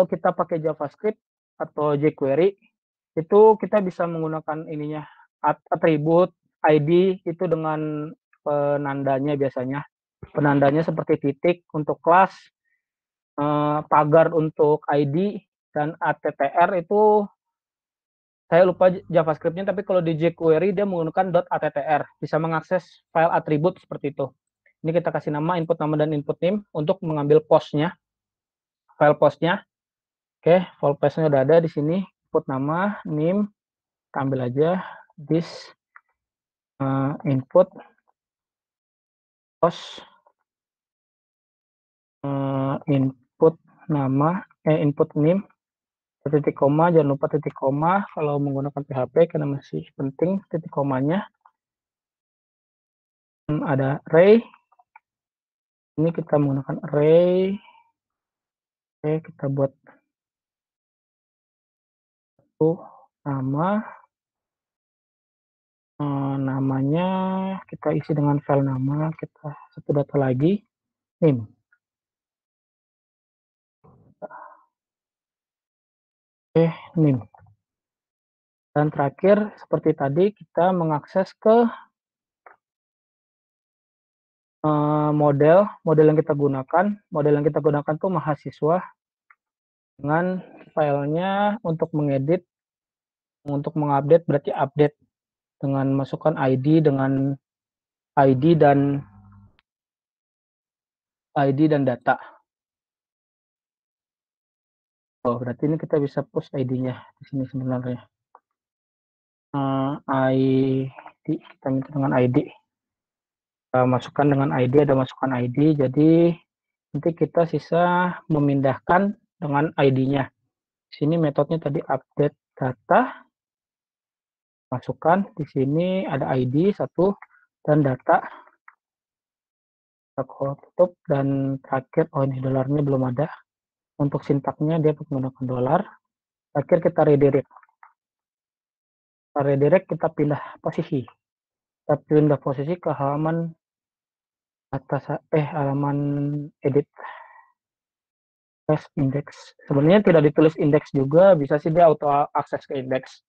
kita pakai JavaScript atau jQuery itu kita bisa menggunakan ininya atribut ID itu dengan penandanya, biasanya penandanya seperti titik untuk kelas, pagar untuk ID, dan attr itu saya lupa JavaScript-nya, tapi kalau di jQuery dia menggunakan .attr, bisa mengakses file atribut seperti itu. Ini kita kasih nama input nama dan input name untuk mengambil post-nya, file post-nya. Oke, file post-nya udah ada di sini, input nama, name, ambil aja this input post, input nama, input name, titik koma, jangan lupa titik koma kalau menggunakan PHP karena masih penting titik komanya. Ada array, ini kita menggunakan array. Oke, kita buat nama, namanya kita isi dengan file nama, kita satu data lagi, name. Oke, name. Dan terakhir seperti tadi kita mengakses ke model yang kita gunakan. Model yang kita gunakan tuh mahasiswa dengan filenya untuk mengedit, untuk mengupdate berarti update. dengan masukkan ID dengan ID dan data. Oh, berarti ini kita bisa push ID-nya di sini sebenarnya. ID kita minta dengan ID. Masukkan dengan ID, ada masukkan ID. Jadi nanti kita sisa memindahkan dengan ID-nya. Di sini metodenya tadi update data. Masukkan di sini ada ID 1 dan data. Kita tutup dan terakhir, oh ini dolarnya belum ada. Untuk sintaknya dia menggunakan dolar. Terakhir kita redirect. Kita redirect, kita pindah posisi. Kita pindah posisi ke halaman atas, halaman edit index. Sebenarnya tidak ditulis index juga, bisa sih dia auto akses ke index.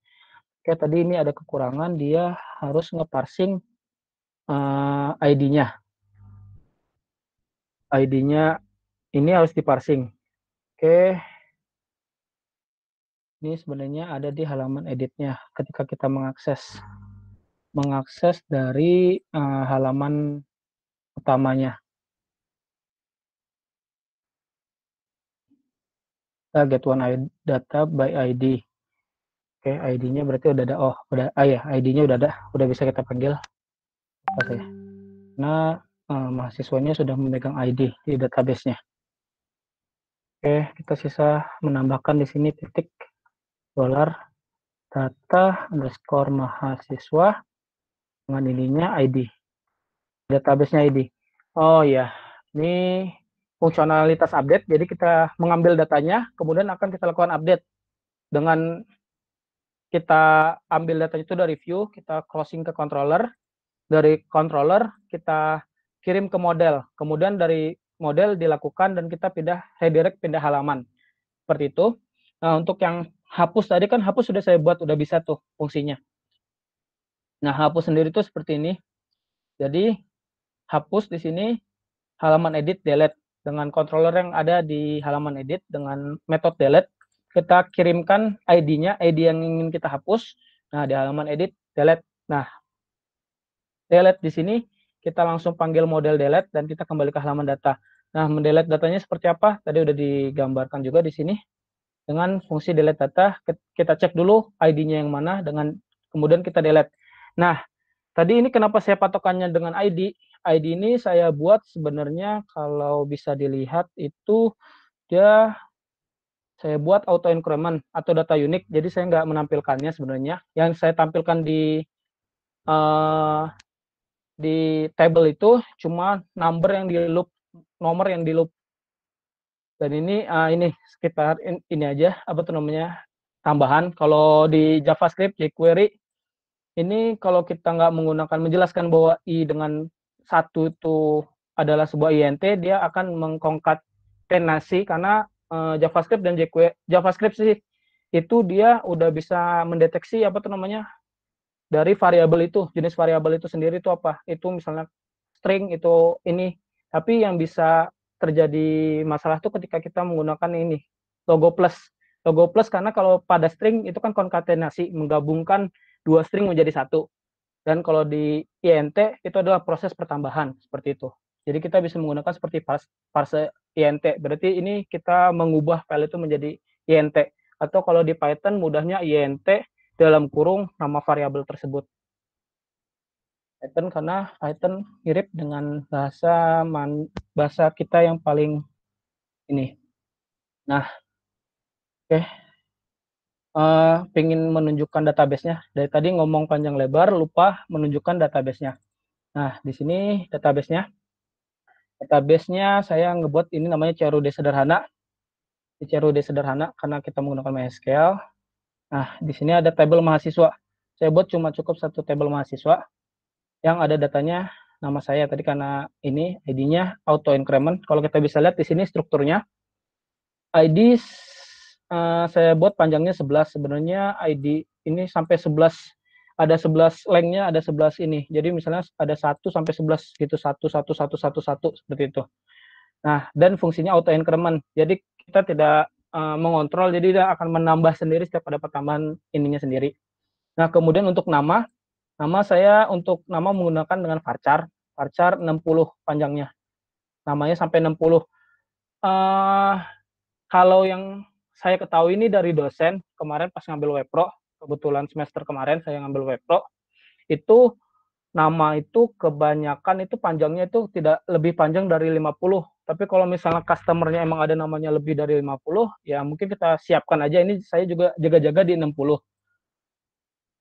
Oke, tadi ini ada kekurangan, dia harus ngeparsing ID-nya. ID-nya ini harus diparsing. Oke. Ini sebenarnya ada di halaman editnya ketika kita mengakses dari halaman utamanya. Kita get one data by ID. Oke, ID-nya berarti udah ada. Oh, udah. Ya, ID-nya udah ada. Udah bisa kita panggil. Apa saya? Nah, mahasiswanya sudah memegang ID di database-nya. Oke, kita sisa menambahkan di sini titik dolar data underscore mahasiswa dengan ininya ID. Database-nya ID. Oh ya, ini fungsionalitas update. Jadi kita mengambil datanya, kemudian akan kita lakukan update dengan kita ambil datanya itu dari view, kita closing ke controller, dari controller kita kirim ke model, kemudian dari model dilakukan dan kita redirect pindah halaman, seperti itu. Nah, untuk yang hapus tadi kan hapus sudah saya buat, udah bisa tuh fungsinya. Nah, hapus sendiri tuh seperti ini. Jadi hapus di sini halaman edit delete dengan controller yang ada di halaman edit dengan metode delete. Kita kirimkan ID-nya, ID yang ingin kita hapus. Nah, di halaman edit, delete. Nah, delete di sini, kita langsung panggil model delete, dan kita kembali ke halaman data. Nah, mendelete datanya seperti apa? Tadi udah digambarkan juga di sini. Dengan fungsi delete data, kita cek dulu ID-nya yang mana, dengan kemudian kita delete. Nah, tadi ini kenapa saya patokannya dengan ID? ID ini saya buat sebenarnya kalau bisa dilihat itu saya buat auto increment atau data unik, jadi saya nggak menampilkannya sebenarnya. Yang saya tampilkan di table itu cuma nomor yang di loop. Dan ini sekitar ini aja, apa tuh namanya, tambahan. Kalau di JavaScript jQuery ini kalau kita nggak menjelaskan bahwa i dengan 1 itu adalah sebuah int, dia akan mengkonkatenasi karena JavaScript dan JavaScript sih itu dia udah bisa mendeteksi apa tuh namanya dari variabel itu, jenis variabel itu sendiri itu apa, itu misalnya string itu ini. Tapi yang bisa terjadi masalah tuh ketika kita menggunakan ini logo plus karena kalau pada string itu kan konkatenasi, menggabungkan 2 string menjadi 1. Dan kalau di int itu adalah proses pertambahan, seperti itu. Jadi kita bisa menggunakan seperti parse int. Berarti ini kita mengubah file itu menjadi int. Atau kalau di Python mudahnya int dalam kurung nama variabel tersebut. Python karena Python mirip dengan bahasa kita yang paling ini. Nah, oke. Pengen menunjukkan database-nya. Dari tadi ngomong panjang lebar, lupa menunjukkan database-nya. Nah, di sini database-nya. Database-nya saya ngebuat ini namanya CRUD sederhana. Di CRUD sederhana karena kita menggunakan MySQL. Nah, di sini ada tabel mahasiswa. Saya buat cuma cukup 1 tabel mahasiswa yang ada datanya nama saya tadi karena ini ID-nya auto increment. Kalau kita bisa lihat di sini strukturnya. ID saya buat panjangnya 11. Sebenarnya ID ini sampai 11. Ada 11 length-nya, ada 11 ini. Jadi misalnya ada 1 sampai 11 gitu, 1 1 1 1 1 seperti itu. Nah, dan fungsinya auto increment. Jadi kita tidak mengontrol, jadi dia akan menambah sendiri setiap ada pertambahan ininya sendiri. Nah, kemudian untuk nama Nama saya untuk nama menggunakan dengan varchar, varchar 60 panjangnya. Namanya sampai 60. Kalau yang saya ketahui ini dari dosen kemarin pas ngambil Wepro, kebetulan semester kemarin saya ngambil Wepro, itu nama itu kebanyakan itu panjangnya itu tidak lebih panjang dari 50. Tapi kalau misalnya customer-nya emang ada namanya lebih dari 50, ya mungkin kita siapkan aja. Ini saya juga jaga-jaga di 60.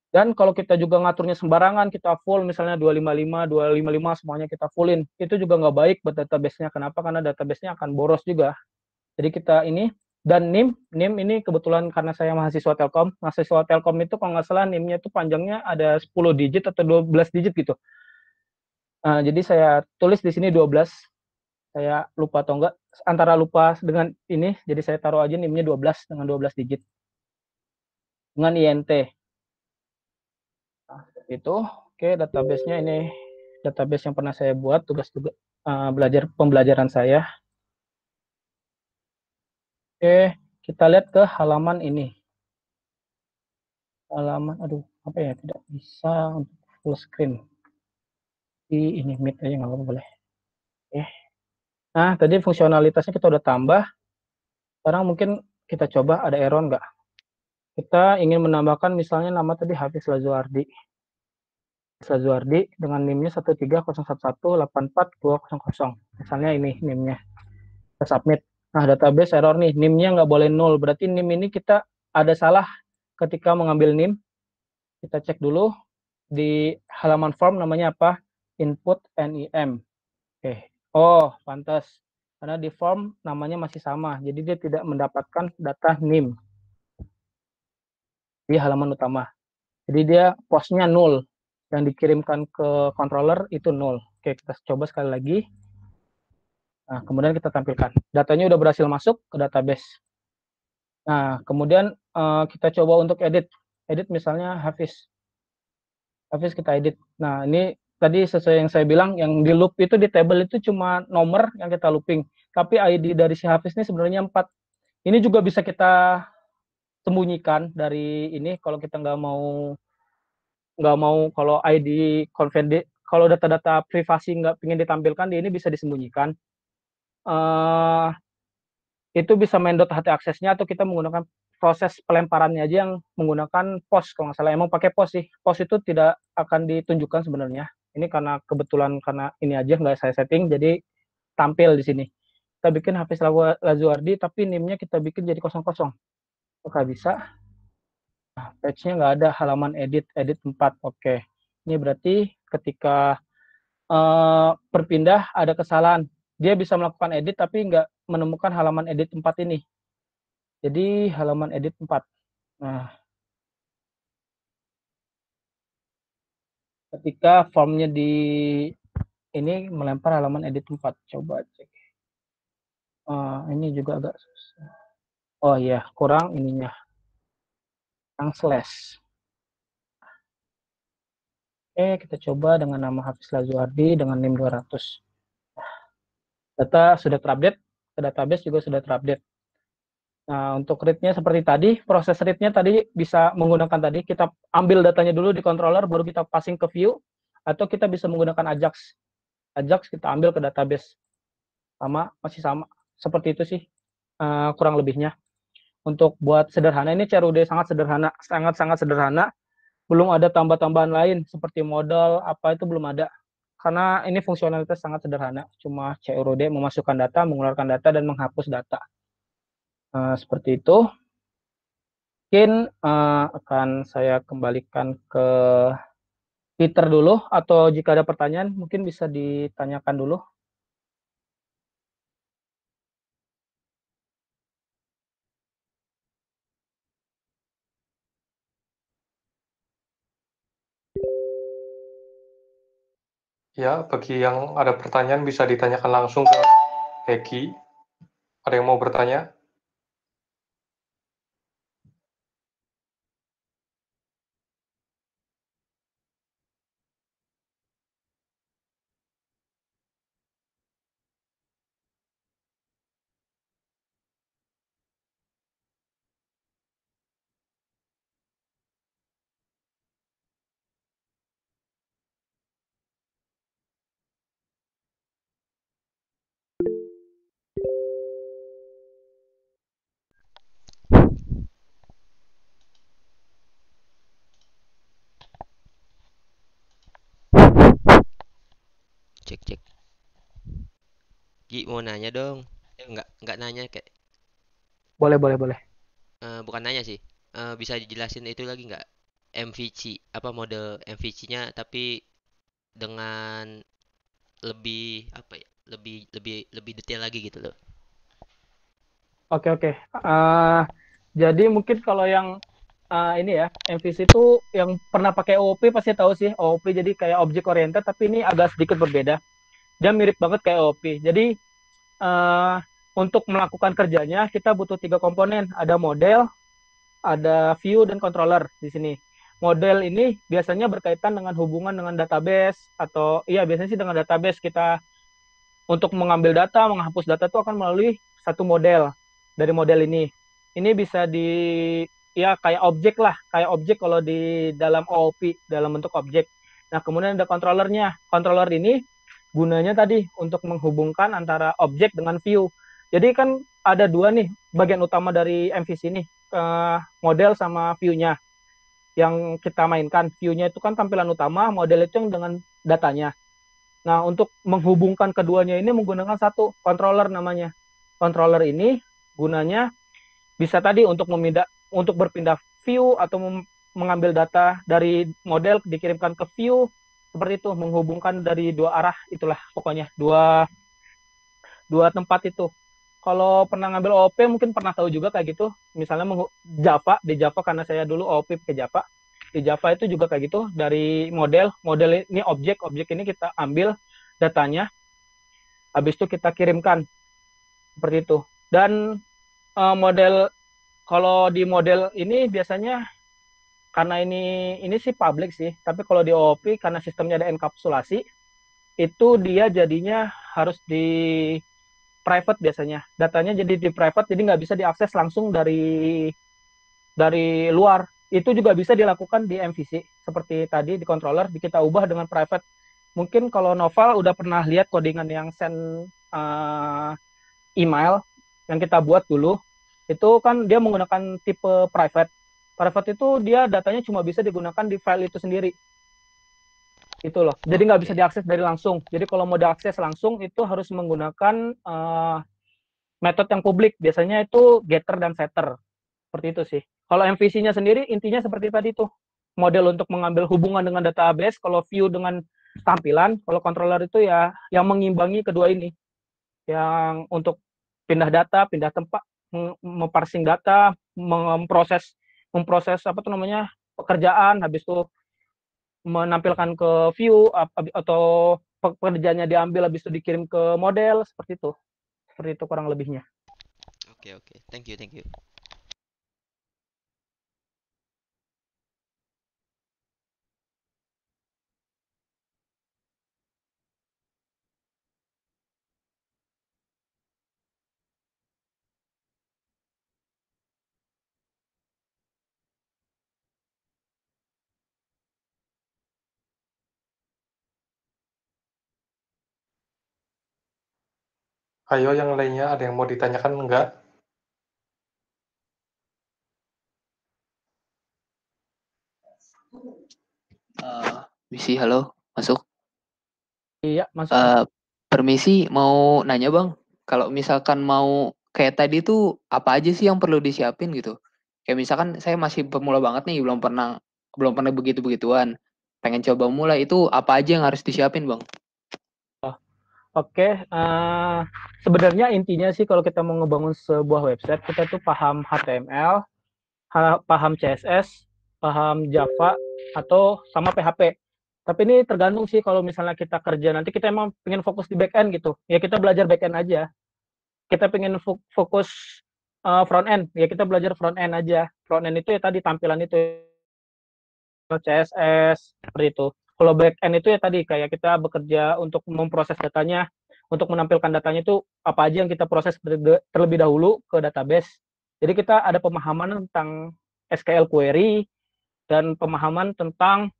Dan kalau kita juga ngaturnya sembarangan, kita full misalnya 255, 255 semuanya kita fullin, itu juga nggak baik buat database-nya. Kenapa? Karena database-nya akan boros juga. Jadi kita ini, dan NIM ini kebetulan karena saya mahasiswa Telkom itu kalau nggak salah NIM-nya itu panjangnya ada 10 digit atau 12 digit gitu. Jadi saya tulis di sini 12, saya lupa atau enggak, antara lupa dengan ini, jadi saya taruh aja NIM-nya 12 dengan 12 digit, dengan INT. Nah, itu, oke, database-nya ini, database yang pernah saya buat, tugas-tugas pembelajaran saya. Oke, kita lihat ke halaman ini. Halaman, aduh, apa ya, tidak bisa untuk full screen. Di ini, Meet aja nggak boleh. Oke. Nah, tadi fungsionalitasnya kita udah tambah. Sekarang mungkin kita coba ada error nggak. Kita ingin menambahkan misalnya nama tadi Hafiz Lazuardi. Lazuardi dengan NIM-nya 13011842000. Misalnya ini NIM-nya. Kita submit. Nah, database error nih, NIM-nya nggak boleh 0. Berarti NIM ini kita ada salah ketika mengambil NIM. Kita cek dulu di halaman form namanya apa? Input NIM. Oke. Oh, pantas. Karena di form namanya masih sama. Jadi dia tidak mendapatkan data NIM di halaman utama. Jadi dia postnya 0. Yang dikirimkan ke controller itu 0. Oke, kita coba sekali lagi. Nah, kemudian kita tampilkan. Datanya udah berhasil masuk ke database. Nah, kemudian kita coba untuk edit. Edit misalnya Hafiz. Hafiz kita edit. Nah, ini tadi sesuai yang saya bilang, yang di loop itu di table itu cuma nomor yang kita looping. Tapi ID dari si Hafiz ini sebenarnya 4. Ini juga bisa kita sembunyikan dari ini kalau kita nggak mau kalau ID kalau data-data privasi nggak ingin ditampilkan, di ini bisa disembunyikan. Uh, itu bisa main .ht aksesnya atau kita menggunakan proses pelemparannya aja yang menggunakan post kalau nggak salah. Emang pakai post sih. Post itu tidak akan ditunjukkan sebenarnya. Ini karena kebetulan karena ini aja nggak saya setting jadi tampil di sini. Kita bikin Hafiz Lazuardi tapi NIM-nya kita bikin jadi 00. Apakah bisa? Nah, page-nya nggak ada halaman edit 4. Oke. Ini berarti ketika berpindah ada kesalahan. Dia bisa melakukan edit tapi nggak menemukan halaman edit 4 ini. Jadi halaman edit 4. Nah, ketika formnya di ini melempar halaman edit 4. Coba cek. Ini juga agak susah. Oh iya, kurang ininya. Kurang slash. Oke, kita coba dengan nama Hafiz Lazuardi dengan NIM 200. Data sudah terupdate, ke database juga sudah terupdate. Nah, untuk read-nya seperti tadi, proses read-nya tadi bisa menggunakan tadi, kita ambil datanya dulu di controller, baru kita passing ke view, atau kita bisa menggunakan Ajax. Ajax kita ambil ke database. Masih sama. Seperti itu sih, kurang lebihnya. Untuk buat sederhana, ini CRUD sangat sederhana, sangat-sangat sederhana. Belum ada tambah-tambahan lain, seperti modal, apa itu belum ada. Karena ini fungsionalitas sangat sederhana, cuma CRUD memasukkan data, mengeluarkan data, dan menghapus data. Seperti itu. Mungkin akan saya kembalikan ke Peter dulu, atau jika ada pertanyaan mungkin bisa ditanyakan dulu. Ya, bagi yang ada pertanyaan bisa ditanyakan langsung ke Hegi. Ada yang mau bertanya? cek. Gi mau nanya dong. Enggak nanya kayak Boleh. bukan nanya sih. Bisa dijelasin itu lagi nggak? MVC apa model MVC-nya tapi dengan lebih apa ya? Lebih detail lagi gitu loh. Oke. Jadi mungkin kalau yang ini ya, MVC itu yang pernah pakai OOP pasti tahu sih. OOP jadi kayak object oriented, tapi ini agak sedikit berbeda. Dia mirip banget kayak OOP. Jadi eh, untuk melakukan kerjanya kita butuh tiga komponen. Ada model, ada view, dan controller di sini. Model ini biasanya berkaitan dengan hubungan dengan database atau iya biasanya sih dengan database. Kita untuk mengambil data, menghapus data itu akan melalui satu model. Dari model ini bisa ya kayak objek lah, kayak objek kalau di dalam OOP, dalam bentuk objek. Nah, kemudian ada controllernya. Controller ini gunanya tadi untuk menghubungkan antara objek dengan view. Jadi kan ada dua nih bagian utama dari MVC ini, model sama view-nya yang kita mainkan. View-nya itu kan tampilan utama, model itu yang dengan datanya. Nah, untuk menghubungkan keduanya ini menggunakan satu controller namanya. Controller ini gunanya bisa tadi untuk berpindah view atau mengambil data dari model dikirimkan ke view, seperti itu, menghubungkan dari dua arah, itulah pokoknya dua tempat itu. Kalau pernah ngambil OOP mungkin pernah tahu juga kayak gitu. Misalnya di Java karena saya dulu OOP ke Java. Di Java itu juga kayak gitu, dari model ini objek ini kita ambil datanya, habis itu kita kirimkan seperti itu. Dan model kalau di model ini biasanya karena ini sih public sih, tapi kalau di OOP karena sistemnya ada enkapsulasi, itu dia jadinya harus di private biasanya. Datanya jadi di private, jadi nggak bisa diakses langsung dari luar. Itu juga bisa dilakukan di MVC seperti tadi di controller, kita ubah dengan private. Mungkin kalau Noval udah pernah lihat codingan yang send email yang kita buat dulu, itu kan dia menggunakan tipe private. Private itu dia datanya cuma bisa digunakan di file itu sendiri. Itu loh. Jadi nggak bisa Oke. diakses dari langsung. Jadi kalau mau diakses langsung itu harus menggunakan metode yang publik. Biasanya itu getter dan setter. Seperti itu sih. Kalau MVC-nya sendiri intinya seperti tadi tuh. Model untuk mengambil hubungan dengan database, kalau view dengan tampilan, kalau controller itu ya yang mengimbangi kedua ini. Yang untuk pindah data, pindah tempat, memparsing data, memproses apa tuh namanya pekerjaan, habis itu menampilkan ke view atau pekerjaannya diambil habis itu dikirim ke model, seperti itu kurang lebihnya. Oke. Thank you. Ayo yang lainnya ada yang mau ditanyakan enggak? Misi, halo, masuk. Iya, masuk. Permisi, mau nanya bang, kalau misalkan mau kayak tadi tuh apa aja sih yang perlu disiapin gitu? Kayak misalkan saya masih pemula banget nih, belum pernah begitu-begituan. Pengen coba mulai itu apa aja yang harus disiapin bang? Oke, sebenarnya intinya sih kalau kita mau ngebangun sebuah website, kita tuh paham HTML, paham CSS, paham Java, atau sama PHP. Tapi ini tergantung sih kalau misalnya kita kerja, nanti kita emang pengen fokus di back-end gitu. Ya kita belajar back-end aja. Kita pengen fokus front-end, ya kita belajar front-end aja. Front-end itu ya tadi tampilan itu, CSS, seperti itu. Kalau back-end itu ya tadi kayak kita bekerja untuk memproses datanya, untuk menampilkan datanya itu apa aja yang kita proses terlebih dahulu ke database. Jadi kita ada pemahaman tentang SQL query dan pemahaman tentang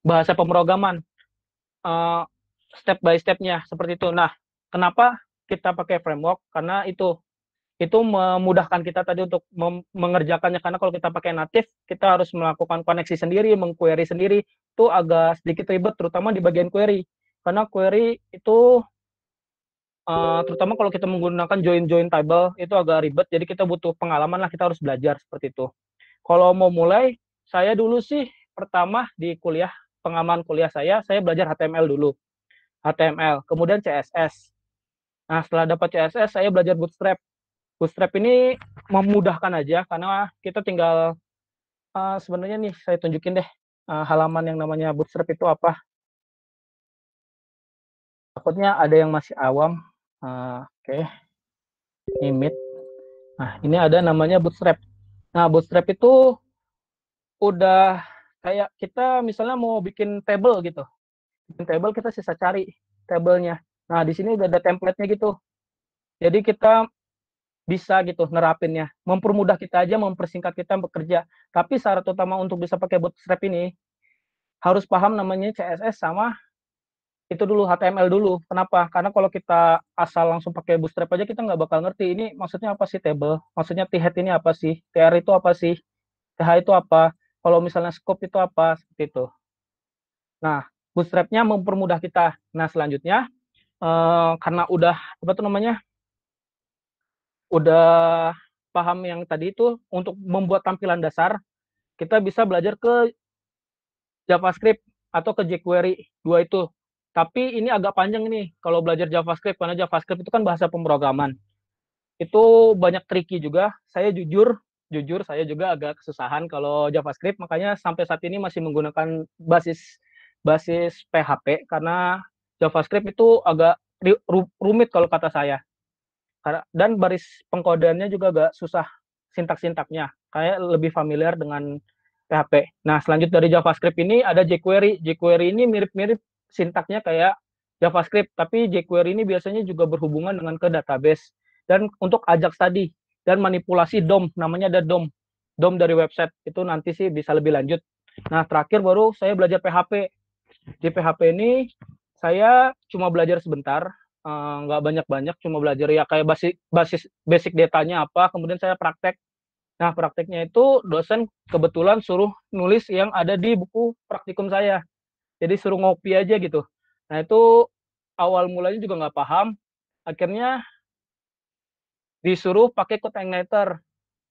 bahasa pemrograman, step by step-nya seperti itu. Nah, kenapa kita pakai framework? Karena itu memudahkan kita tadi untuk mengerjakannya, karena kalau kita pakai native kita harus melakukan koneksi sendiri, mengquery sendiri, itu agak sedikit ribet terutama di bagian query. karena query itu terutama kalau kita menggunakan join table itu agak ribet, jadi kita butuh pengalaman lah, kita harus belajar seperti itu. Kalau mau mulai, saya dulu sih pertama di kuliah, pengalaman kuliah saya belajar HTML dulu. HTML, kemudian CSS. Nah, setelah dapat CSS, saya belajar Bootstrap. Bootstrap ini memudahkan aja, karena kita tinggal, sebenarnya nih, saya tunjukin deh, halaman yang namanya Bootstrap itu apa. Takutnya ada yang masih awam. Oke. Ini Meet. Nah, ini ada namanya Bootstrap. Nah, Bootstrap itu udah kayak kita misalnya mau bikin table gitu. Bikin table kita sisa cari tabelnya. Nah, di sini udah ada template-nya gitu. Jadi kita bisa gitu nerapinnya. Mempermudah kita aja, mempersingkat kita bekerja. Tapi syarat utama untuk bisa pakai Bootstrap ini harus paham namanya CSS sama itu dulu HTML dulu. Kenapa? Karena kalau kita asal langsung pakai Bootstrap aja kita nggak bakal ngerti ini maksudnya apa sih table, maksudnya t-head ini apa sih, tr itu apa sih, th itu apa, kalau misalnya scope itu apa, seperti itu. Nah, Bootstrap-nya mempermudah kita. Nah, selanjutnya karena udah apa tuh namanya, udah paham yang tadi itu, untuk membuat tampilan dasar kita bisa belajar ke JavaScript atau ke jQuery, dua itu. Tapi ini agak panjang nih kalau belajar JavaScript, karena JavaScript itu kan bahasa pemrograman. Itu banyak tricky juga. Saya jujur saya juga agak kesusahan kalau JavaScript, makanya sampai saat ini masih menggunakan basis PHP, karena JavaScript itu agak rumit kalau kata saya. Dan baris pengkodeannya juga agak susah, sintak-sintaknya. Kayak lebih familiar dengan PHP. Nah, selanjut dari JavaScript ini ada jQuery. jQuery ini mirip-mirip sintaknya kayak JavaScript, tapi jQuery ini biasanya juga berhubungan dengan ke database. Dan untuk Ajax tadi, dan manipulasi DOM, namanya ada DOM. DOM dari website, itu nanti sih bisa lebih lanjut. Nah, terakhir baru saya belajar PHP. Di PHP ini, saya cuma belajar sebentar, nggak banyak-banyak, cuma belajar ya kayak basic datanya apa, kemudian saya praktek. Nah, prakteknya itu dosen kebetulan suruh nulis yang ada di buku praktikum saya. Jadi suruh ngopi aja gitu. Nah, itu awal mulanya juga nggak paham. Akhirnya disuruh pakai Code Igniter.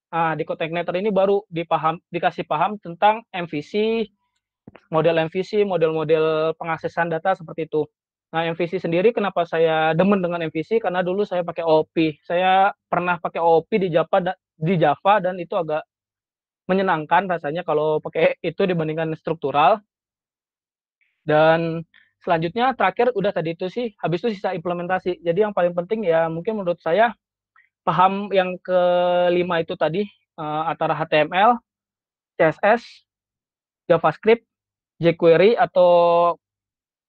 Nah, di Code Igniter ini baru dikasih paham tentang MVC, model-model pengaksesan data seperti itu. Nah, MVC sendiri kenapa saya demen dengan MVC? Karena dulu saya pakai OOP. Saya pernah pakai OOP di Java dan itu agak menyenangkan rasanya kalau pakai itu dibandingkan struktural. Dan selanjutnya terakhir udah tadi itu sih, habis itu sisa implementasi. Jadi yang paling penting ya mungkin menurut saya paham yang kelima itu tadi, antara HTML, CSS, JavaScript, jQuery atau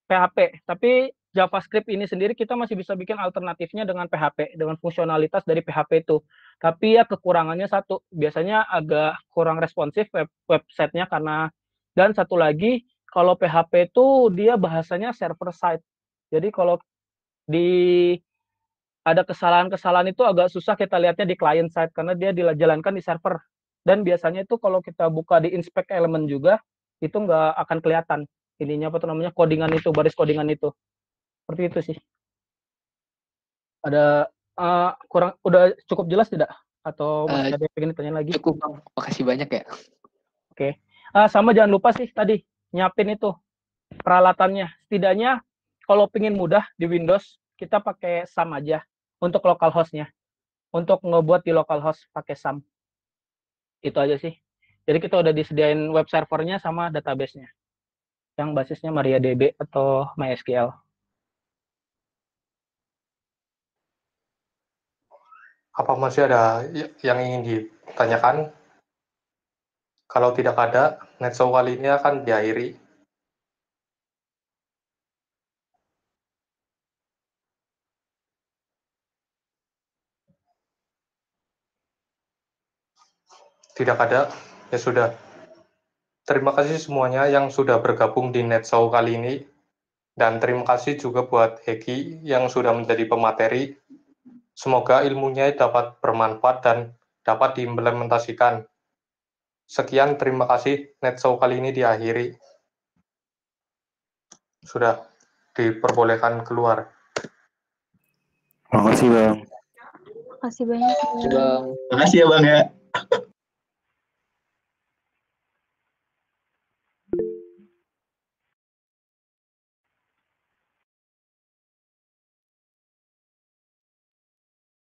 PHP. Tapi JavaScript ini sendiri kita masih bisa bikin alternatifnya dengan PHP, dengan fungsionalitas dari PHP itu. Tapi ya kekurangannya satu, biasanya agak kurang responsif websitenya, karena, dan satu lagi kalau PHP itu dia bahasanya server side. Jadi kalau di ada kesalahan-kesalahan itu agak susah kita lihatnya di client side karena dia dijalankan di server. Dan biasanya itu kalau kita buka di inspect element juga itu nggak akan kelihatan ininya apa tuh namanya, codingan itu, baris codingan itu. Seperti itu sih. Ada kurang, udah cukup jelas tidak? Atau masih ada yang pengen ditanya lagi? Cukup Bang, makasih banyak ya. Oke. Sama jangan lupa sih tadi nyiapin itu peralatannya. Setidaknya kalau pengen mudah di Windows kita pakai SAM aja untuk local hostnya. Untuk ngebuat di local host pakai SAM. Itu aja sih. Jadi kita udah disediain web servernya sama database-nya. Yang basisnya MariaDB atau MySQL. Apa masih ada yang ingin ditanyakan? Kalau tidak ada, Netshow kali ini akan diakhiri. Tidak ada, ya sudah. Terima kasih semuanya yang sudah bergabung di Netshow kali ini. Dan terima kasih juga buat Heki yang sudah menjadi pemateri. Semoga ilmunya dapat bermanfaat dan dapat diimplementasikan. Sekian, terima kasih. Netshow kali ini diakhiri. Sudah. diperbolehkan keluar. Makasih Bang. Makasih banyak. Bang. Makasih ya Bang ya.